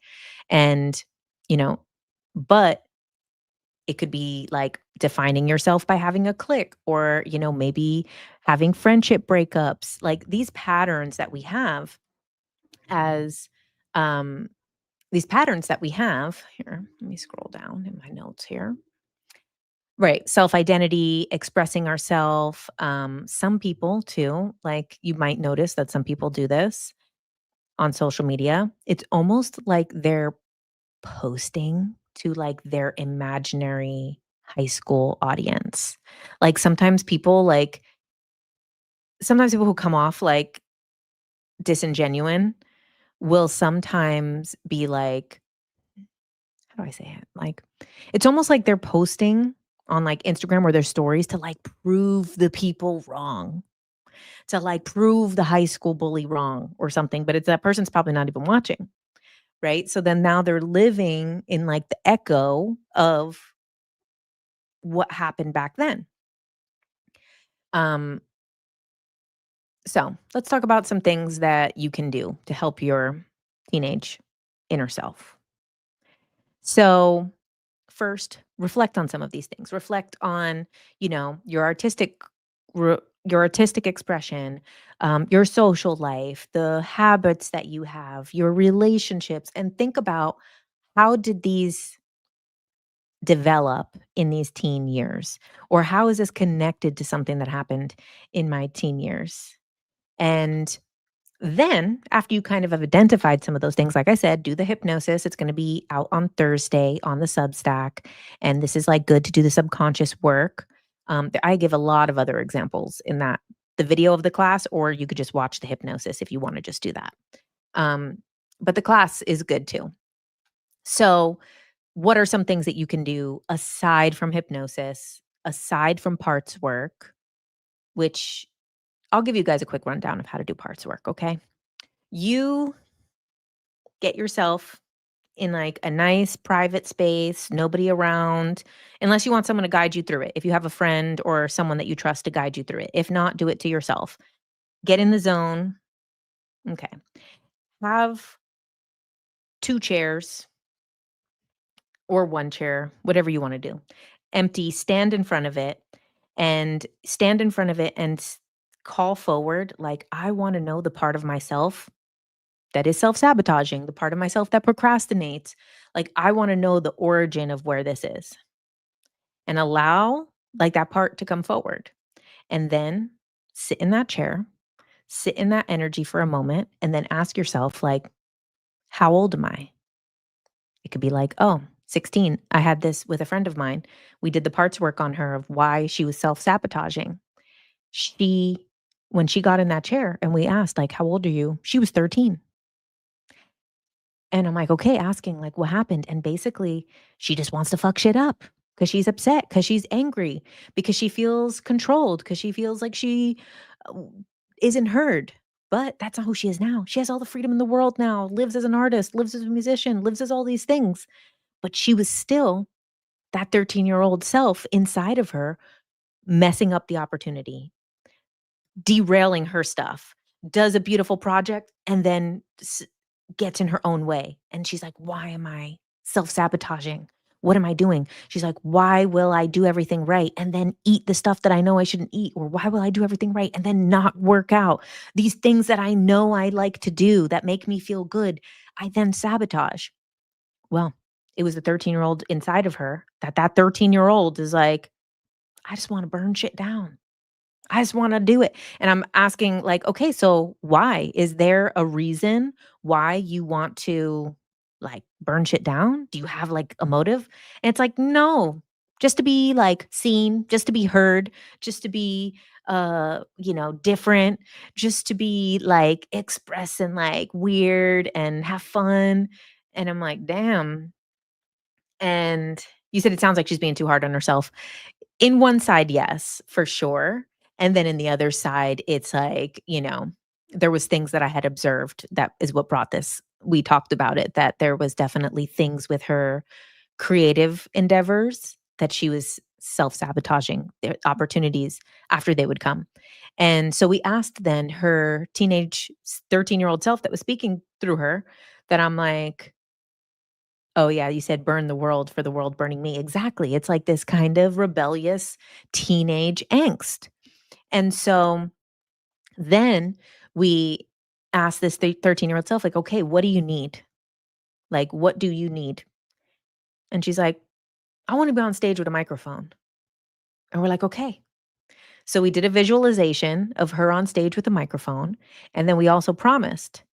And, you know, but it could be like defining yourself by having a clique or, maybe having friendship breakups. Like these patterns that we have as um these patterns that we have here. Let me scroll down in my notes here. Right, self-identity, expressing ourself. Some people too, like you might notice that some people do this on social media. It's almost like they're posting to, like, their imaginary high school audience. Like, sometimes people who come off, like, disingenuine will sometimes be like how do I say it? Like, it's almost like they're posting on, like, Instagram or their stories to, like, prove the people wrong, to, like, prove the high school bully wrong or something, but it's that person's probably not even watching. Right? So then now they're living in like the echo of what happened back then. Um, so let's talk about some things that you can do to help your teenage inner self. So, first, reflect on some of these things. Reflect on, your your artistic expression, your social life, the habits that you have, your relationships, and think about how did these develop in these teen years? Or how is this connected to something that happened in my teen years? And then, after you kind of have identified some of those things, like I said, do the hypnosis. It's going to be out on Thursday on the Substack. And this is like good to do the subconscious work. I give a lot of other examples in that the video of the class, or you could just watch the hypnosis if you want to just do that. But the class is good too. So, what are some things that you can do aside from hypnosis, aside from parts work, which I'll give you guys a quick rundown of how to do parts work, okay? You get yourself in like a nice private space, nobody around, unless you want someone to guide you through it. If you have a friend or someone that you trust to guide you through it. If not, do it to yourself. Get in the zone. Okay. Have two chairs or one chair, whatever you want to do. Empty, stand in front of it and call forward like, I want to know the part of myself that is self-sabotaging, the part of myself that procrastinates. Like, I wanna know the origin of where this is and allow, like, that part to come forward. And then sit in that chair, sit in that energy for a moment, and then ask yourself, like, "How old am I?" It could be like, "Oh, 16. I had this with a friend of mine. We did the parts work on her of why she was self-sabotaging. She When she got in that chair and we asked, like, "How old are you?" She was 13. And I'm like, "Okay," asking, like, "What happened?" And basically, she just wants to fuck shit up because she's upset, because she's angry, because she feels controlled, because she feels like she, uh, isn't heard. But that's not who she is now. She has all the freedom in the world now, lives as an artist, lives as a musician, lives as all these things. But she was still that 13-year-old self inside of her messing up the opportunity, derailing her stuff, does a beautiful project, and then gets in her own way. And she's like, "Why am I self-sabotaging? What am I doing?" She's like, "Why will I do everything right and then eat the stuff that I know I shouldn't eat? Or why will I do everything right and then not work out? These things that I know I like to do that make me feel good, I then sabotage." Well, it was the 13-year-old inside of her that 13-year-old is like, "I just want to burn shit down. I just wanna do it." And I'm asking like, "Okay, so why? Is there a reason why you want to, like, burn shit down? Do you have, like, a motive?" And it's like, "No, just to be, like, seen, just to be heard, just to be, different, just to be, like, express and, like, weird and have fun." And I'm like, "Damn." And you said it sounds like she's being too hard on herself. In one side, yes, for sure. And then in the other side, it's like, there was things that I had observed that is what brought this. We talked about it, that there was definitely things with her creative endeavors that she was self-sabotaging their opportunities after they would come. And so we asked then her teenage 13-year-old self that was speaking through her, that I'm like, "Oh, yeah, you said burn the world for the world burning me." Exactly. It's like this kind of rebellious teenage angst. And so then we asked this 13-year-old self, like, "Okay, what do you need? Like, what do you need?" And she's like, "I want to be on stage with a microphone." And we're like, "Okay." So we did a visualization of her on stage with a microphone. And then we also promised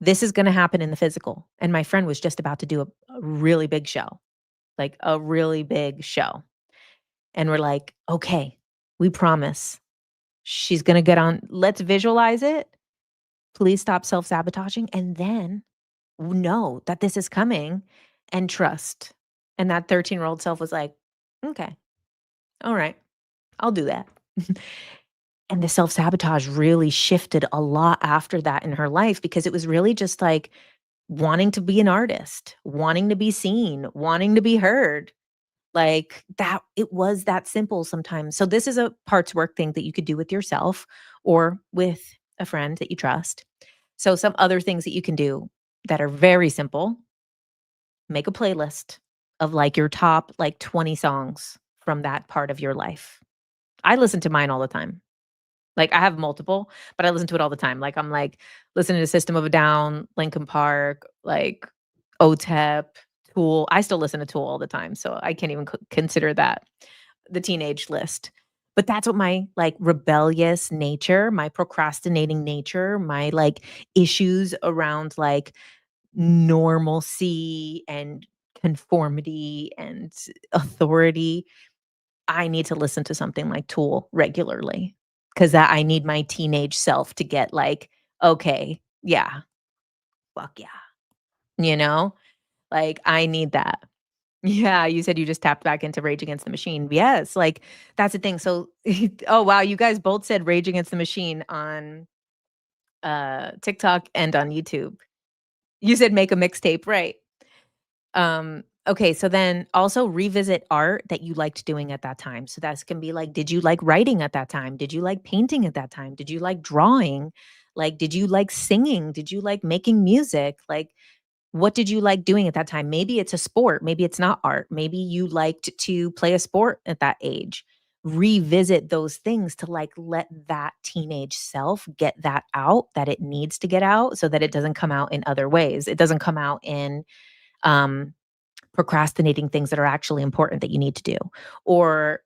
this is going to happen in the physical. And my friend was just about to do a really big show, like a really big show. And we're like, "Okay, we promise. She's gonna get on, let's visualize it. Please stop self-sabotaging, and then know that this is coming and trust." And that 13-year-old self was like, "Okay, alright, I'll do that." And the self-sabotage really shifted a lot after that in her life because it was really just like wanting to be an artist, wanting to be seen, wanting to be heard. Like, that it was that simple sometimes. So this is a parts work thing that you could do with yourself or with a friend that you trust. So some other things that you can do that are very simple: make a playlist. of like your top like 20 songs from that part of your life. I listen to mine all the time. Like, I have multiple, but I listen to it all the time. Like, I'm, like, listening to System of a Down, Linkin Park, like, OTEP, Tool. I still listen to Tool all the time, so I can't even consider that the teenage list. But that's what my, like, rebellious nature, my procrastinating nature, my, like, issues around, like, normalcy and conformity and authority. I need to listen to something like Tool regularly, 'cause that I need my teenage self to get like, "Okay, yeah, fuck yeah." You know? Like, I need that. Yeah, you said you just tapped back into Rage Against the Machine. Yes, like, that's the thing. So oh, wow, you guys both said Rage Against the Machine on, TikTok and on YouTube. You said make a mixtape, right. Okay, so then also revisit art that you liked doing at that time. So that's can be like, did you like writing at that time? Did you like painting at that time? Did you like drawing? Like, did you like singing? Did you like making music? Like, what did you like doing at that time? Maybe it's a sport, maybe it's not art. Maybe you liked to play a sport at that age. Revisit those things to like let that teenage self get that out that it needs to get out so that it doesn't come out in other ways. It doesn't come out in um procrastinating things that are actually important that you need to do. Or,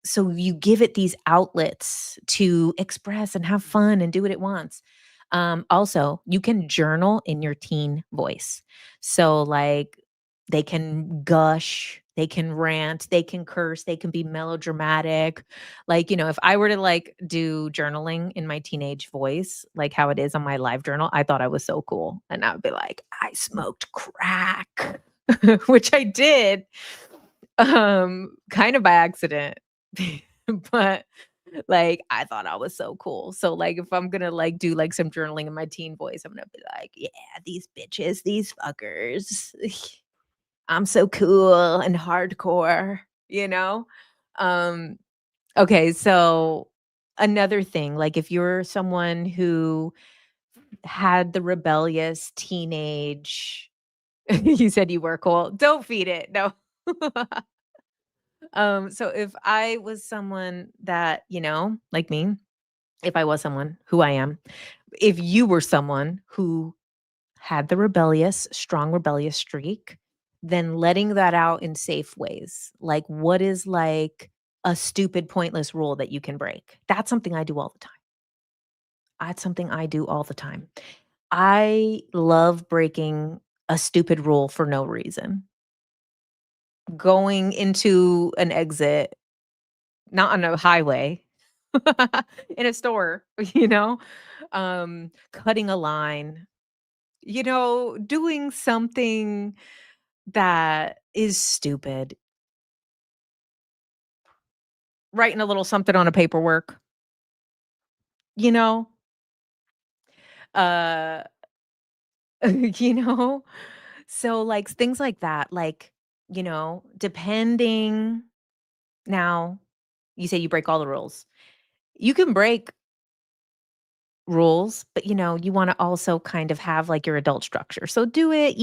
so you give it these outlets to express and have fun and do what it wants. Also, you can journal in your teen voice. So, like, they can gush, they can rant, they can curse, they can be melodramatic. Like, if I were to like do journaling in my teenage voice, like how it is on my live journal, I thought I was so cool. And I would be like, I smoked crack. Which I did, kind of by accident. But, like, I thought I was so cool. So, like, if I'm gonna, like, do, like, some journaling in my teen voice, I'm gonna be like, "Yeah, these bitches, these fuckers. I'm so cool and hardcore," you know? Um, okay, so another thing, like, if you're someone who had the rebellious teenage you said you were cool. Don't feed it. No. So if I was someone that, like me, if I was someone who I am, if you were someone who had the strong rebellious streak, then letting that out in safe ways. Like what is like a stupid, pointless rule that you can break? That's something I do all the time. That's something I do all the time. I love breaking a stupid rule for no reason. Going into an exit, not on a highway, in a store, cutting a line, doing something that is stupid, writing a little something on a paperwork, you know, uh, you know? So, like, things like that, like, depending now, you say you break all the rules. You can break rules, but, you wanna also kind of have, like, your adult structure. So do it,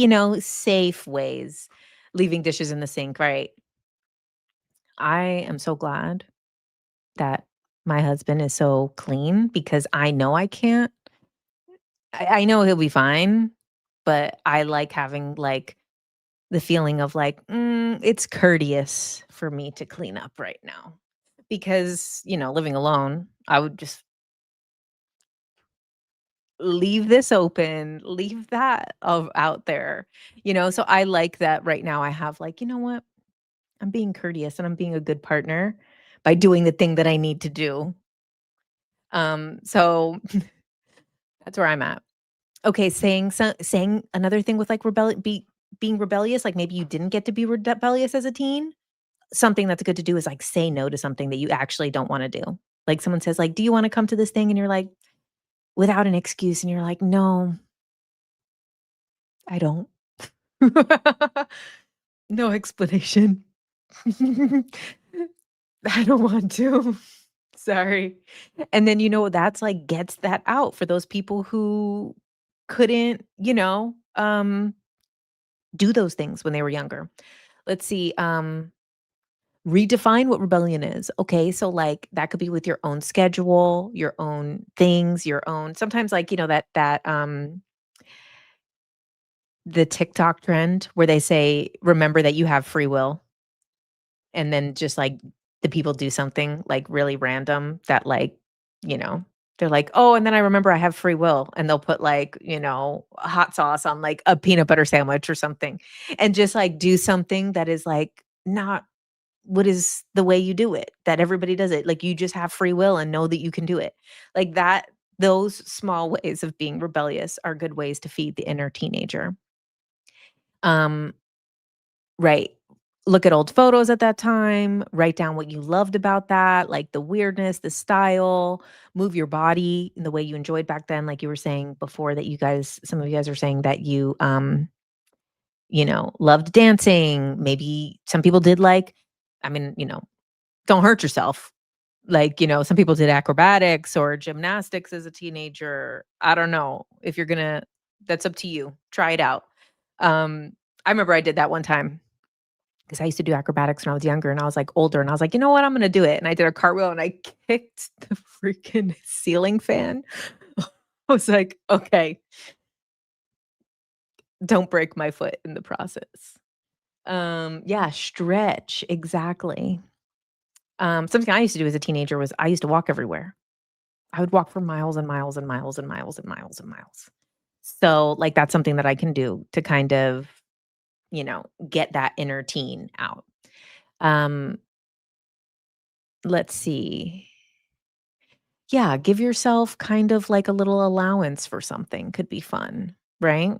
safe ways, leaving dishes in the sink, right? I am so glad that my husband is so clean because I know I can't. I know he'll be fine, but I like having, like, the feeling of, like, it's courteous for me to clean up right now because, living alone, I would just leave this open, leave that of out there, so I like that right now I have like, "You know what? I'm being courteous and I'm being a good partner by doing the thing that I need to do." So that's where I'm at. Okay, saying another thing with like being rebellious, like maybe you didn't get to be rebellious as a teen. Something that's good to do is like say no to something that you actually don't wanna do. Like someone says like, "Do you wanna come to this thing?" And you're like, without an excuse, and you're like, "No, I don't." No explanation. I don't want to. Sorry. And then, that's like gets that out for those people who couldn't, do those things when they were younger. Let's see, redefine what rebellion is. Okay, so, like, that could be with your own schedule, your own things, your own sometimes, like, the TikTok trend where they say, "Remember that you have free will," and then just, like, the people do something, like, really random that, like, you know, they're like, "Oh, and then I remember I have free will," and they'll put, like, hot sauce on, like, a peanut butter sandwich or something, and just, like, do something that is, like, not what is the way you do it, that everybody does it. Like, you just have free will and know that you can do it. Like, those small ways of being rebellious are good ways to feed the inner teenager. Um, right. Look at old photos at that time, write down what you loved about that, like the weirdness, the style, move your body in the way you enjoyed back then. Like you were saying before that some of you guys are saying that loved dancing. Maybe some people did I mean, don't hurt yourself. Like, some people did acrobatics or gymnastics as a teenager. I don't know if you're gonna that's up to you. Try it out. I remember I did that one time because I used to do acrobatics when I was younger and I was like older and I was like, you know what? I'm gonna do it. And I did a cartwheel and I kicked the freaking ceiling fan. I was like, okay, don't break my foot in the process. Yeah, stretch. Exactly. Something I used to do as a teenager was I used to walk everywhere. I would walk for miles and miles and miles and miles and miles and miles. So, like, that's something that I can do to kind of, get that inner teen out. Um, let's see. Yeah, give yourself kind of like a little allowance for something could be fun, right?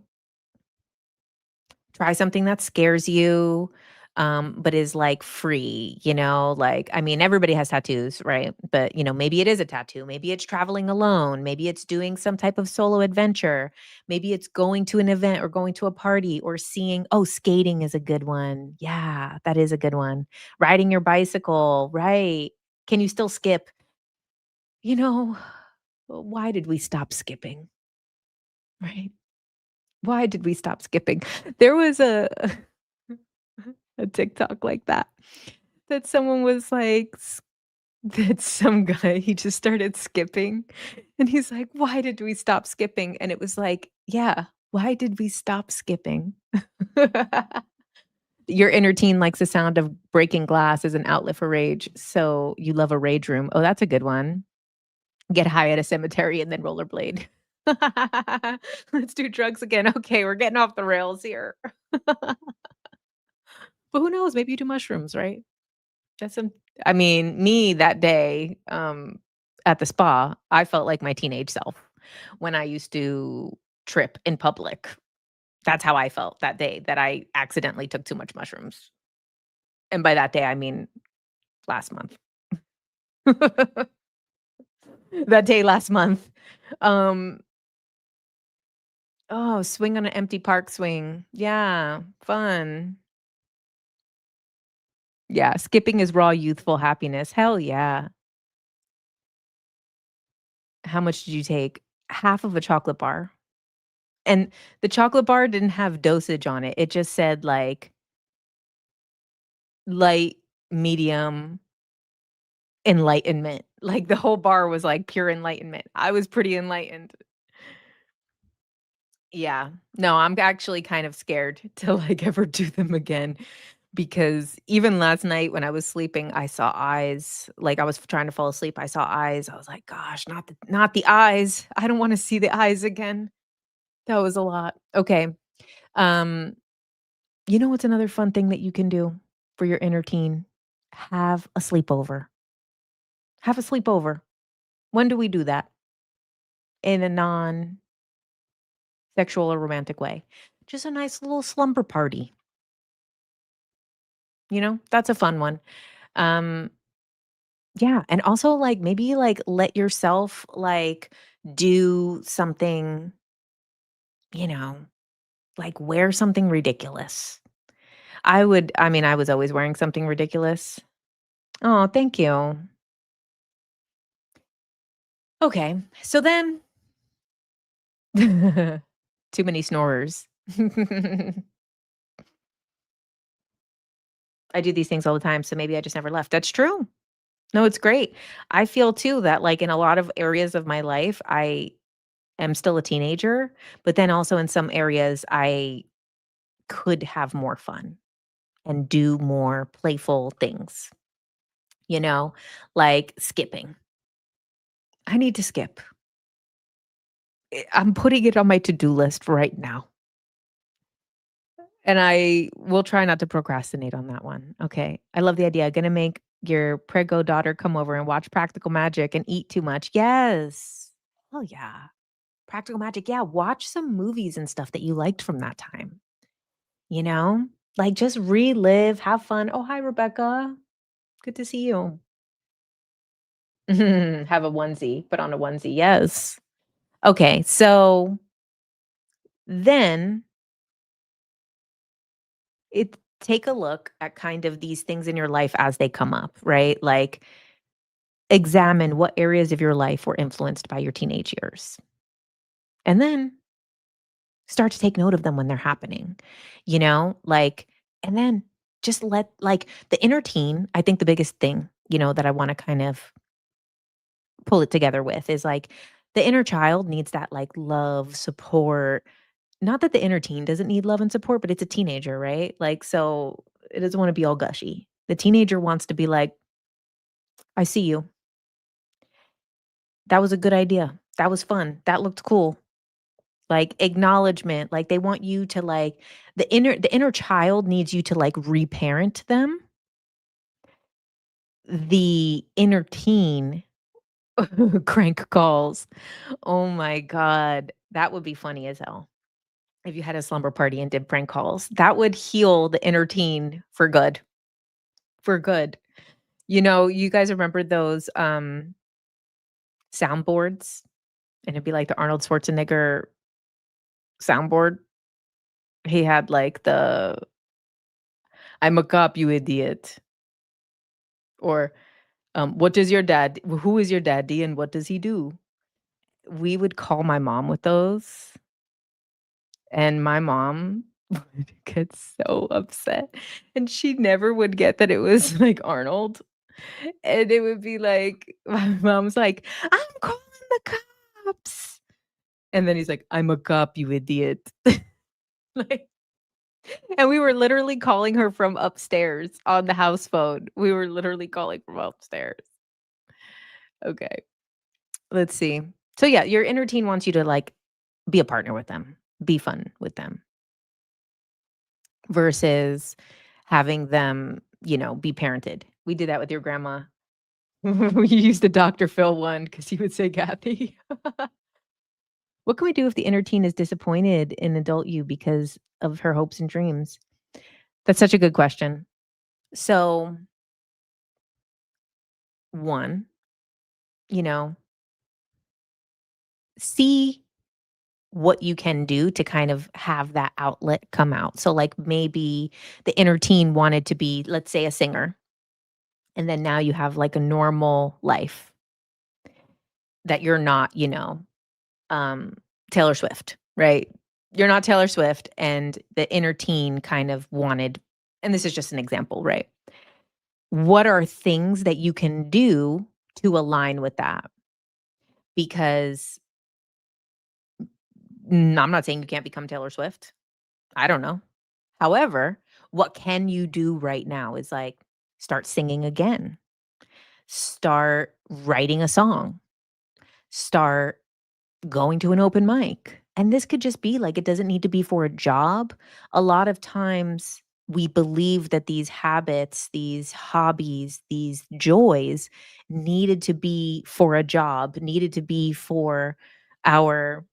Try something that scares you, but is, like, free, like, I mean, everybody has tattoos, right? But, maybe it is a tattoo, maybe it's traveling alone, maybe it's doing some type of solo adventure, maybe it's going to an event or going to a party or skating is a good one. Yeah, that is a good one. Riding your bicycle, right. Can you still skip? You know, why did we stop skipping, right? Why did we stop skipping? There was a a TikTok like that someone was like that some guy, he just started skipping, and he's like, "Why did we stop skipping?" And it was like, "Yeah, why did we stop skipping?" Your inner teen likes the sound of breaking glass as an outlet for rage, so you love a rage room. Oh, that's a good one. Get high at a cemetery and then rollerblade. Let's do drugs again. Okay, we're getting off the rails here. But who knows? Maybe you do mushrooms, right? That's some I mean, me that day, at the spa, I felt like my teenage self when I used to trip in public. That's how I felt that day that I accidentally took too much mushrooms. And by that day, I mean last month. That day last month. Um, oh, swing on an empty park swing. Yeah, fun. Yeah, skipping is raw youthful happiness. Hell yeah. How much did you take? Half of a chocolate bar. And the chocolate bar didn't have dosage on it. It just said, like, light, medium, enlightenment. Like, the whole bar was, like, pure enlightenment. I was pretty enlightened. Yeah. No, I'm actually kind of scared to, like, ever do them again because even last night when I was sleeping, I saw eyes. Like, I was trying to fall asleep, I saw eyes. I was like, "Gosh, not the eyes. I don't wanna see the eyes again." That was a lot. Okay. Um You know what's another fun thing that you can do for your inner teen? Have a sleepover. Have a sleepover. When do we do that? In a non-sexual or romantic way. Just a nice little slumber party. That's a fun one. Um, yeah, and also, like, maybe, like, let yourself, like, do something, you know, like, wear something ridiculous. I mean, I was always wearing something ridiculous. Oh, thank you. Okay, so then too many snorers. I do these things all the time, so maybe I just never left. That's true. No, it's great. I feel too that, like, in a lot of areas of my life, I am still a teenager, but then also in some areas, I could have more fun and do more playful things, you know, like skipping. I need to skip. I'm putting it on my to-do list right now, and I will try not to procrastinate on that one. Okay. I love the idea. Gonna make your prego daughter come over and watch Practical Magic and eat too much. Yes. Oh, yeah. Practical Magic. Yeah. Watch some movies and stuff that you liked from that time, you know? Like, just relive, have fun. Oh, hi, Rebecca. Good to see you. Have a onesie. Put on a onesie. Yes. Okay. So then it take a look at kind of these things in your life as they come up, right? Like, examine what areas of your life were influenced by your teenage years. And then start to take note of them when they're happening, like, and then just let, like, the inner teen, I think the biggest thing, that I want to kind of pull it together with is like the inner child needs that like love, support. Not that the inner teen doesn't need love and support, but it's a teenager, right? Like, so it doesn't want to be all gushy. The teenager wants to be like, I see you. That was a good idea. That was fun. That looked cool. Like acknowledgement. Like they want you to like the inner child needs you to like reparent them. The inner teen crank calls. Oh my god. That would be funny as hell. If you had a slumber party and did prank calls, that would heal the inner teen for good. For good. You guys remember those soundboards? And it'd be like the Arnold Schwarzenegger soundboard. He had like the "I'm a cop, you idiot," or "What does your dad who is your daddy and what does he do?" We would call my mom with those, and my mom would get so upset, and she never would get that it was, like, Arnold, and it would be like my mom's like, "I'm calling the cops," and then he's like, "I'm a cop, you idiot." Like, and we were literally calling her from upstairs on the house phone. We were literally calling from upstairs. Okay, let's see. So, yeah, your inner teen wants you to, like, be a partner with them, be fun with them versus having them, be parented. We did that with your grandma. We used the Dr. Phil one because he would say, "Kathy." What can we do if the inner teen is disappointed in adult you because of her hopes and dreams? That's such a good question. So, 1, you know, see what you can do to kind of have that outlet come out. So, like, maybe the inner teen wanted to be, let's say, a singer, and then now you have, like, a normal life that you're not, um, Taylor Swift, right? You're not Taylor Swift, and the inner teen kind of wanted, and this is just an example, right? What are things that you can do to align with that? Because I'm not saying you can't become Taylor Swift. I don't know. However, what can you do right now is like start singing again, start writing a song, start going to an open mic. And this could just be like, it doesn't need to be for a job. A lot of times we believe that these habits, these hobbies, these joys needed to be for a job, needed to be for our,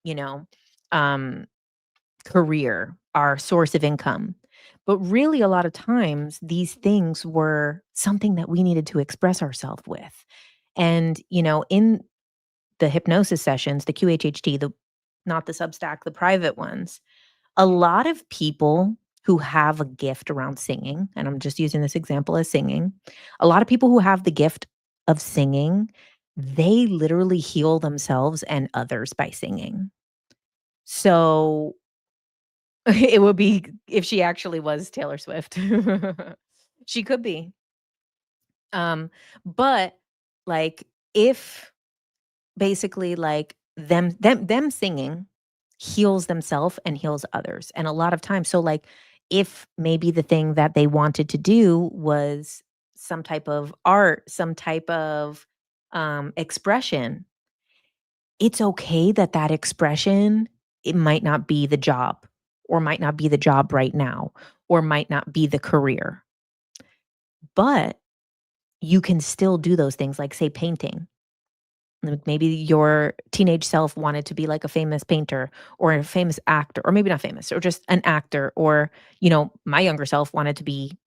you know, um, career, our source of income. But really, a lot of times, these things were something that we needed to express ourselves with. And, in the hypnosis sessions, the QHHT, not the Substack, the private ones, a lot of people who have a gift around singing, and I'm just using this example as singing, a lot of people who have the gift of singing, they literally heal themselves and others by singing. So it would be if she actually was Taylor Swift. She could be. But like if basically like them singing heals themselves and heals others. And a lot of times, so like if maybe the thing that they wanted to do was some type of art, some type of expression, it's okay that that expression, it might not be the job or might not be the job right now or might not be the career. But you can still do those things like say painting. Like maybe your teenage self wanted to be like a famous painter or a famous actor, or maybe not famous, or just an actor, or, my younger self wanted to be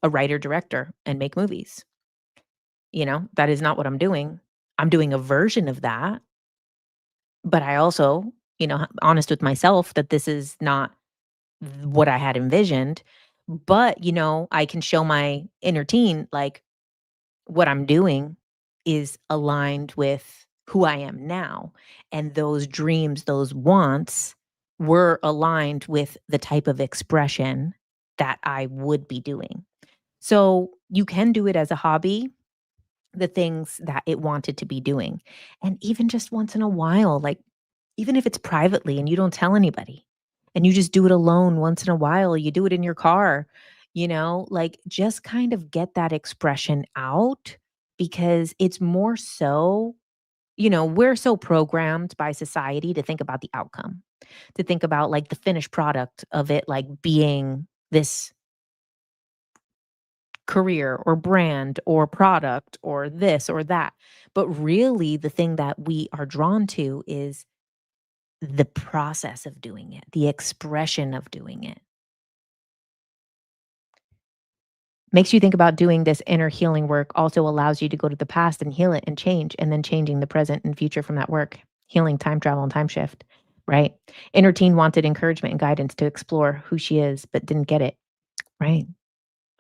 a writer director and make movies. That is not what I'm doing. I'm doing a version of that, but I also, honest with myself that this is not what I had envisioned. But, I can show my inner teen like what I'm doing is aligned with who I am now. And those dreams, those wants were aligned with the type of expression that I would be doing. So you can do it as a hobby, the things that it wanted to be doing. And even just once in a while, like even if it's privately and you don't tell anybody and you just do it alone once in a while, you do it in your car, like just kind of get that expression out because it's more so, we're so programmed by society to think about the outcome, to think about like the finished product of it, like being this career or brand or product or this or that. But really, the thing that we are drawn to is the process of doing it, the expression of doing it. Makes you think about doing this inner healing work also allows you to go to the past and heal it and change, and then changing the present and future from that work, healing time travel and time shift, right? Inner teen wanted encouragement and guidance to explore who she is, but didn't get it, right?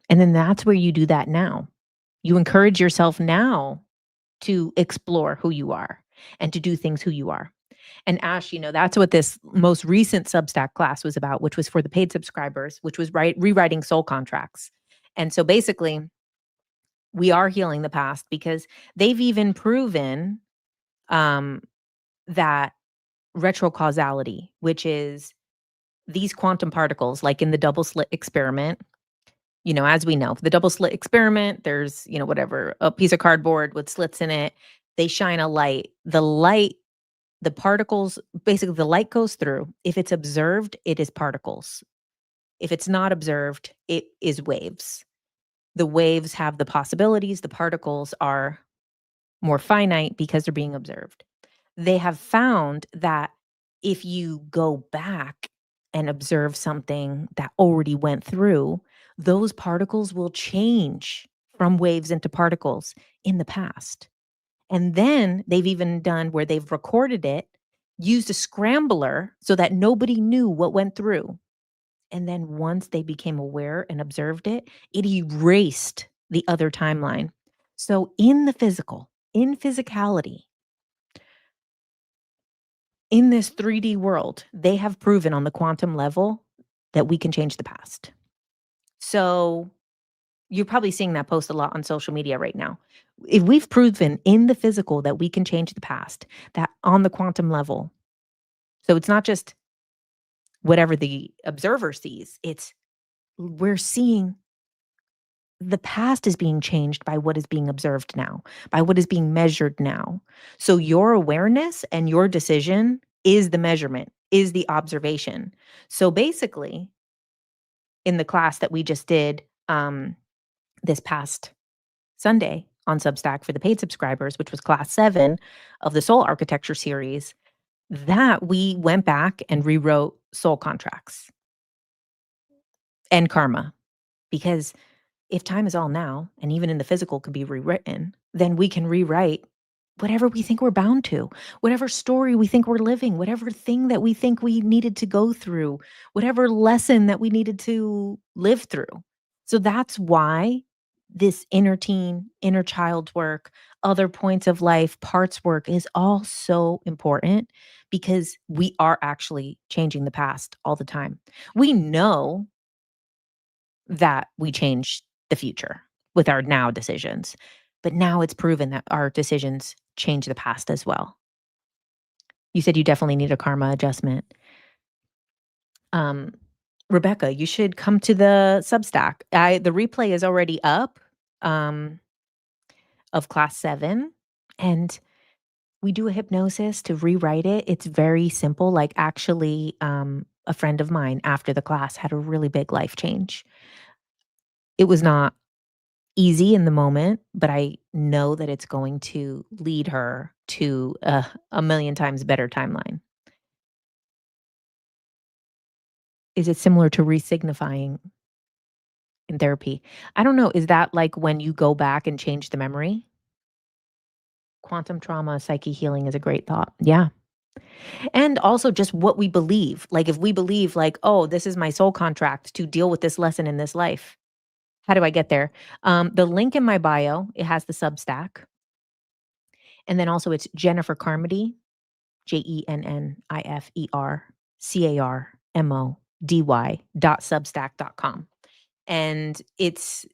And then that's where you do that now. You encourage yourself now to explore who you are and to do things who you are. And Ash, that's what this most recent Substack class was about, which was for the paid subscribers, which was rewriting soul contracts. And so basically, we are healing the past because they've even proven um, that retrocausality, which is these quantum particles, like in the double slit experiment, as we know, the double slit experiment, there's, whatever, a piece of cardboard with slits in it. They shine a light. The particles, basically the light goes through. If it's observed, it is particles. If it's not observed, it is waves. The waves have the possibilities. The particles are more finite because they're being observed. They have found that if you go back and observe something that already went through, those particles will change from waves into particles in the past. And then they've even done where they've recorded it, used a scrambler so that nobody knew what went through. And then once they became aware and observed it, it erased the other timeline. So in the physical, in physicality, in this 3D world, they have proven on the quantum level that we can change the past. So you're probably seeing that post a lot on social media right now. If we've proven in the physical that we can change the past, that on the quantum level, so it's not just whatever the observer sees, it's we're seeing the past is being changed by what is being observed now, by what is being measured now. So your awareness and your decision is the measurement, is the observation. So basically, in the class that we just did this past Sunday on Substack for the paid subscribers, which was class 7 of the Soul Architecture series, that we went back and rewrote soul contracts and karma. Because if time is all now, and even in the physical can be rewritten, then we can rewrite whatever we think we're bound to, whatever story we think we're living, whatever thing that we think we needed to go through, whatever lesson that we needed to live through. So that's why this inner teen, inner child work, other points of life, parts work is all so important because we are actually changing the past all the time. We know that we change the future with our now decisions. But now it's proven that our decisions change the past as well. You said you definitely need a karma adjustment. Um, Rebecca, you should come to the Substack. The replay is already up um, of class 7, and we do a hypnosis to rewrite it. It's very simple. Like, actually, a friend of mine after the class had a really big life change. It was not easy in the moment, but I know that it's going to lead her to a million times better timeline. Is it similar to resignifying in therapy? I don't know. Is that like when you go back and change the memory? Quantum trauma, psyche healing is a great thought. Yeah. And also just what we believe. Like, if we believe, like, oh, this is my soul contract to deal with this lesson in this life. How do I get there? The link in my bio, it has the Substack. And then also it's Jennifer Carmody, JenniferCarmody.substack.com. And it's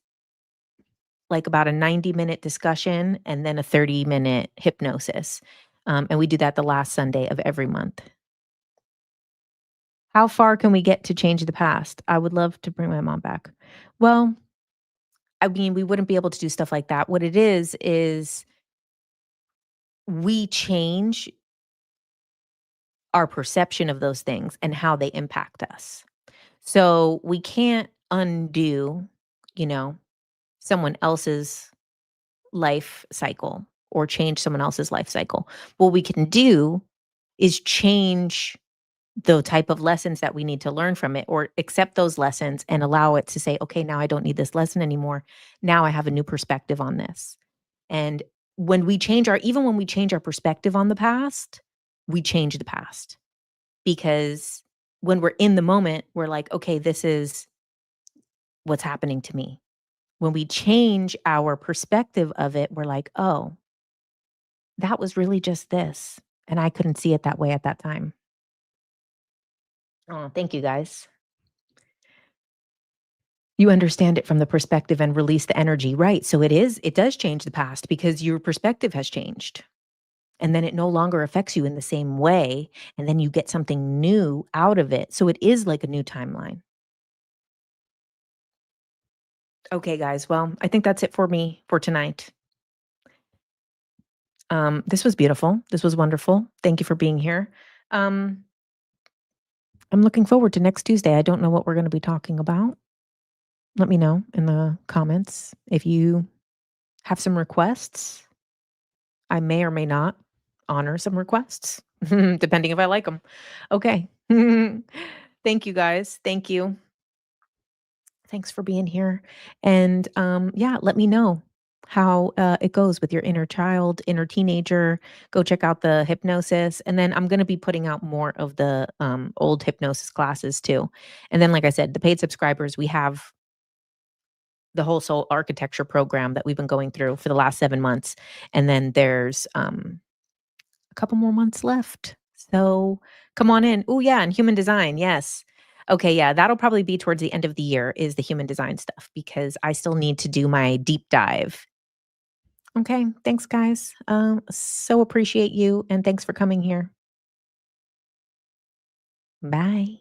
like about a 90-minute discussion and then a 30-minute hypnosis. And we do that the last Sunday of every month. How far can we get to change the past? I would love to bring my mom back. Well, I mean, we wouldn't be able to do stuff like that. What it is we change our perception of those things and how they impact us. So we can't undo, you know, someone else's life cycle or change someone else's life cycle. What we can do is change the type of lessons that we need to learn from it, or accept those lessons and allow it to say, okay, now I don't need this lesson anymore. Now I have a new perspective on this. And even when we change our perspective on the past, we change the past, because when we're in the moment, we're like, okay, this is what's happening to me. When we change our perspective of it, we're like, oh, that was really just this. And I couldn't see it that way at that time. Oh, thank you guys. You understand it from the perspective and release the energy. Right. So it does change the past because your perspective has changed. And then it no longer affects you in the same way. And then you get something new out of it. So it is like a new timeline. Okay, guys. Well, I think that's it for me for tonight. This was beautiful. This was wonderful. Thank you for being here. I'm looking forward to next Tuesday. I don't know what we're going to be talking about. Let me know in the comments if you have some requests. I may or may not honor some requests, depending if I like them. Okay. Thank you, guys. Thank you. Thanks for being here. And yeah, let me know how it goes with your inner child, inner teenager. Go check out the hypnosis. And then I'm going to be putting out more of the old hypnosis classes too. And then, like I said, the paid subscribers, we have the whole soul architecture program that we've been going through for the last 7 months. And then there's a couple more months left. So come on in. Oh, yeah. And human design. Yes. Okay. Yeah. That'll probably be towards the end of the year, is the human design stuff, because I still need to do my deep dive. Okay. Thanks, guys. So appreciate you. And thanks for coming here. Bye.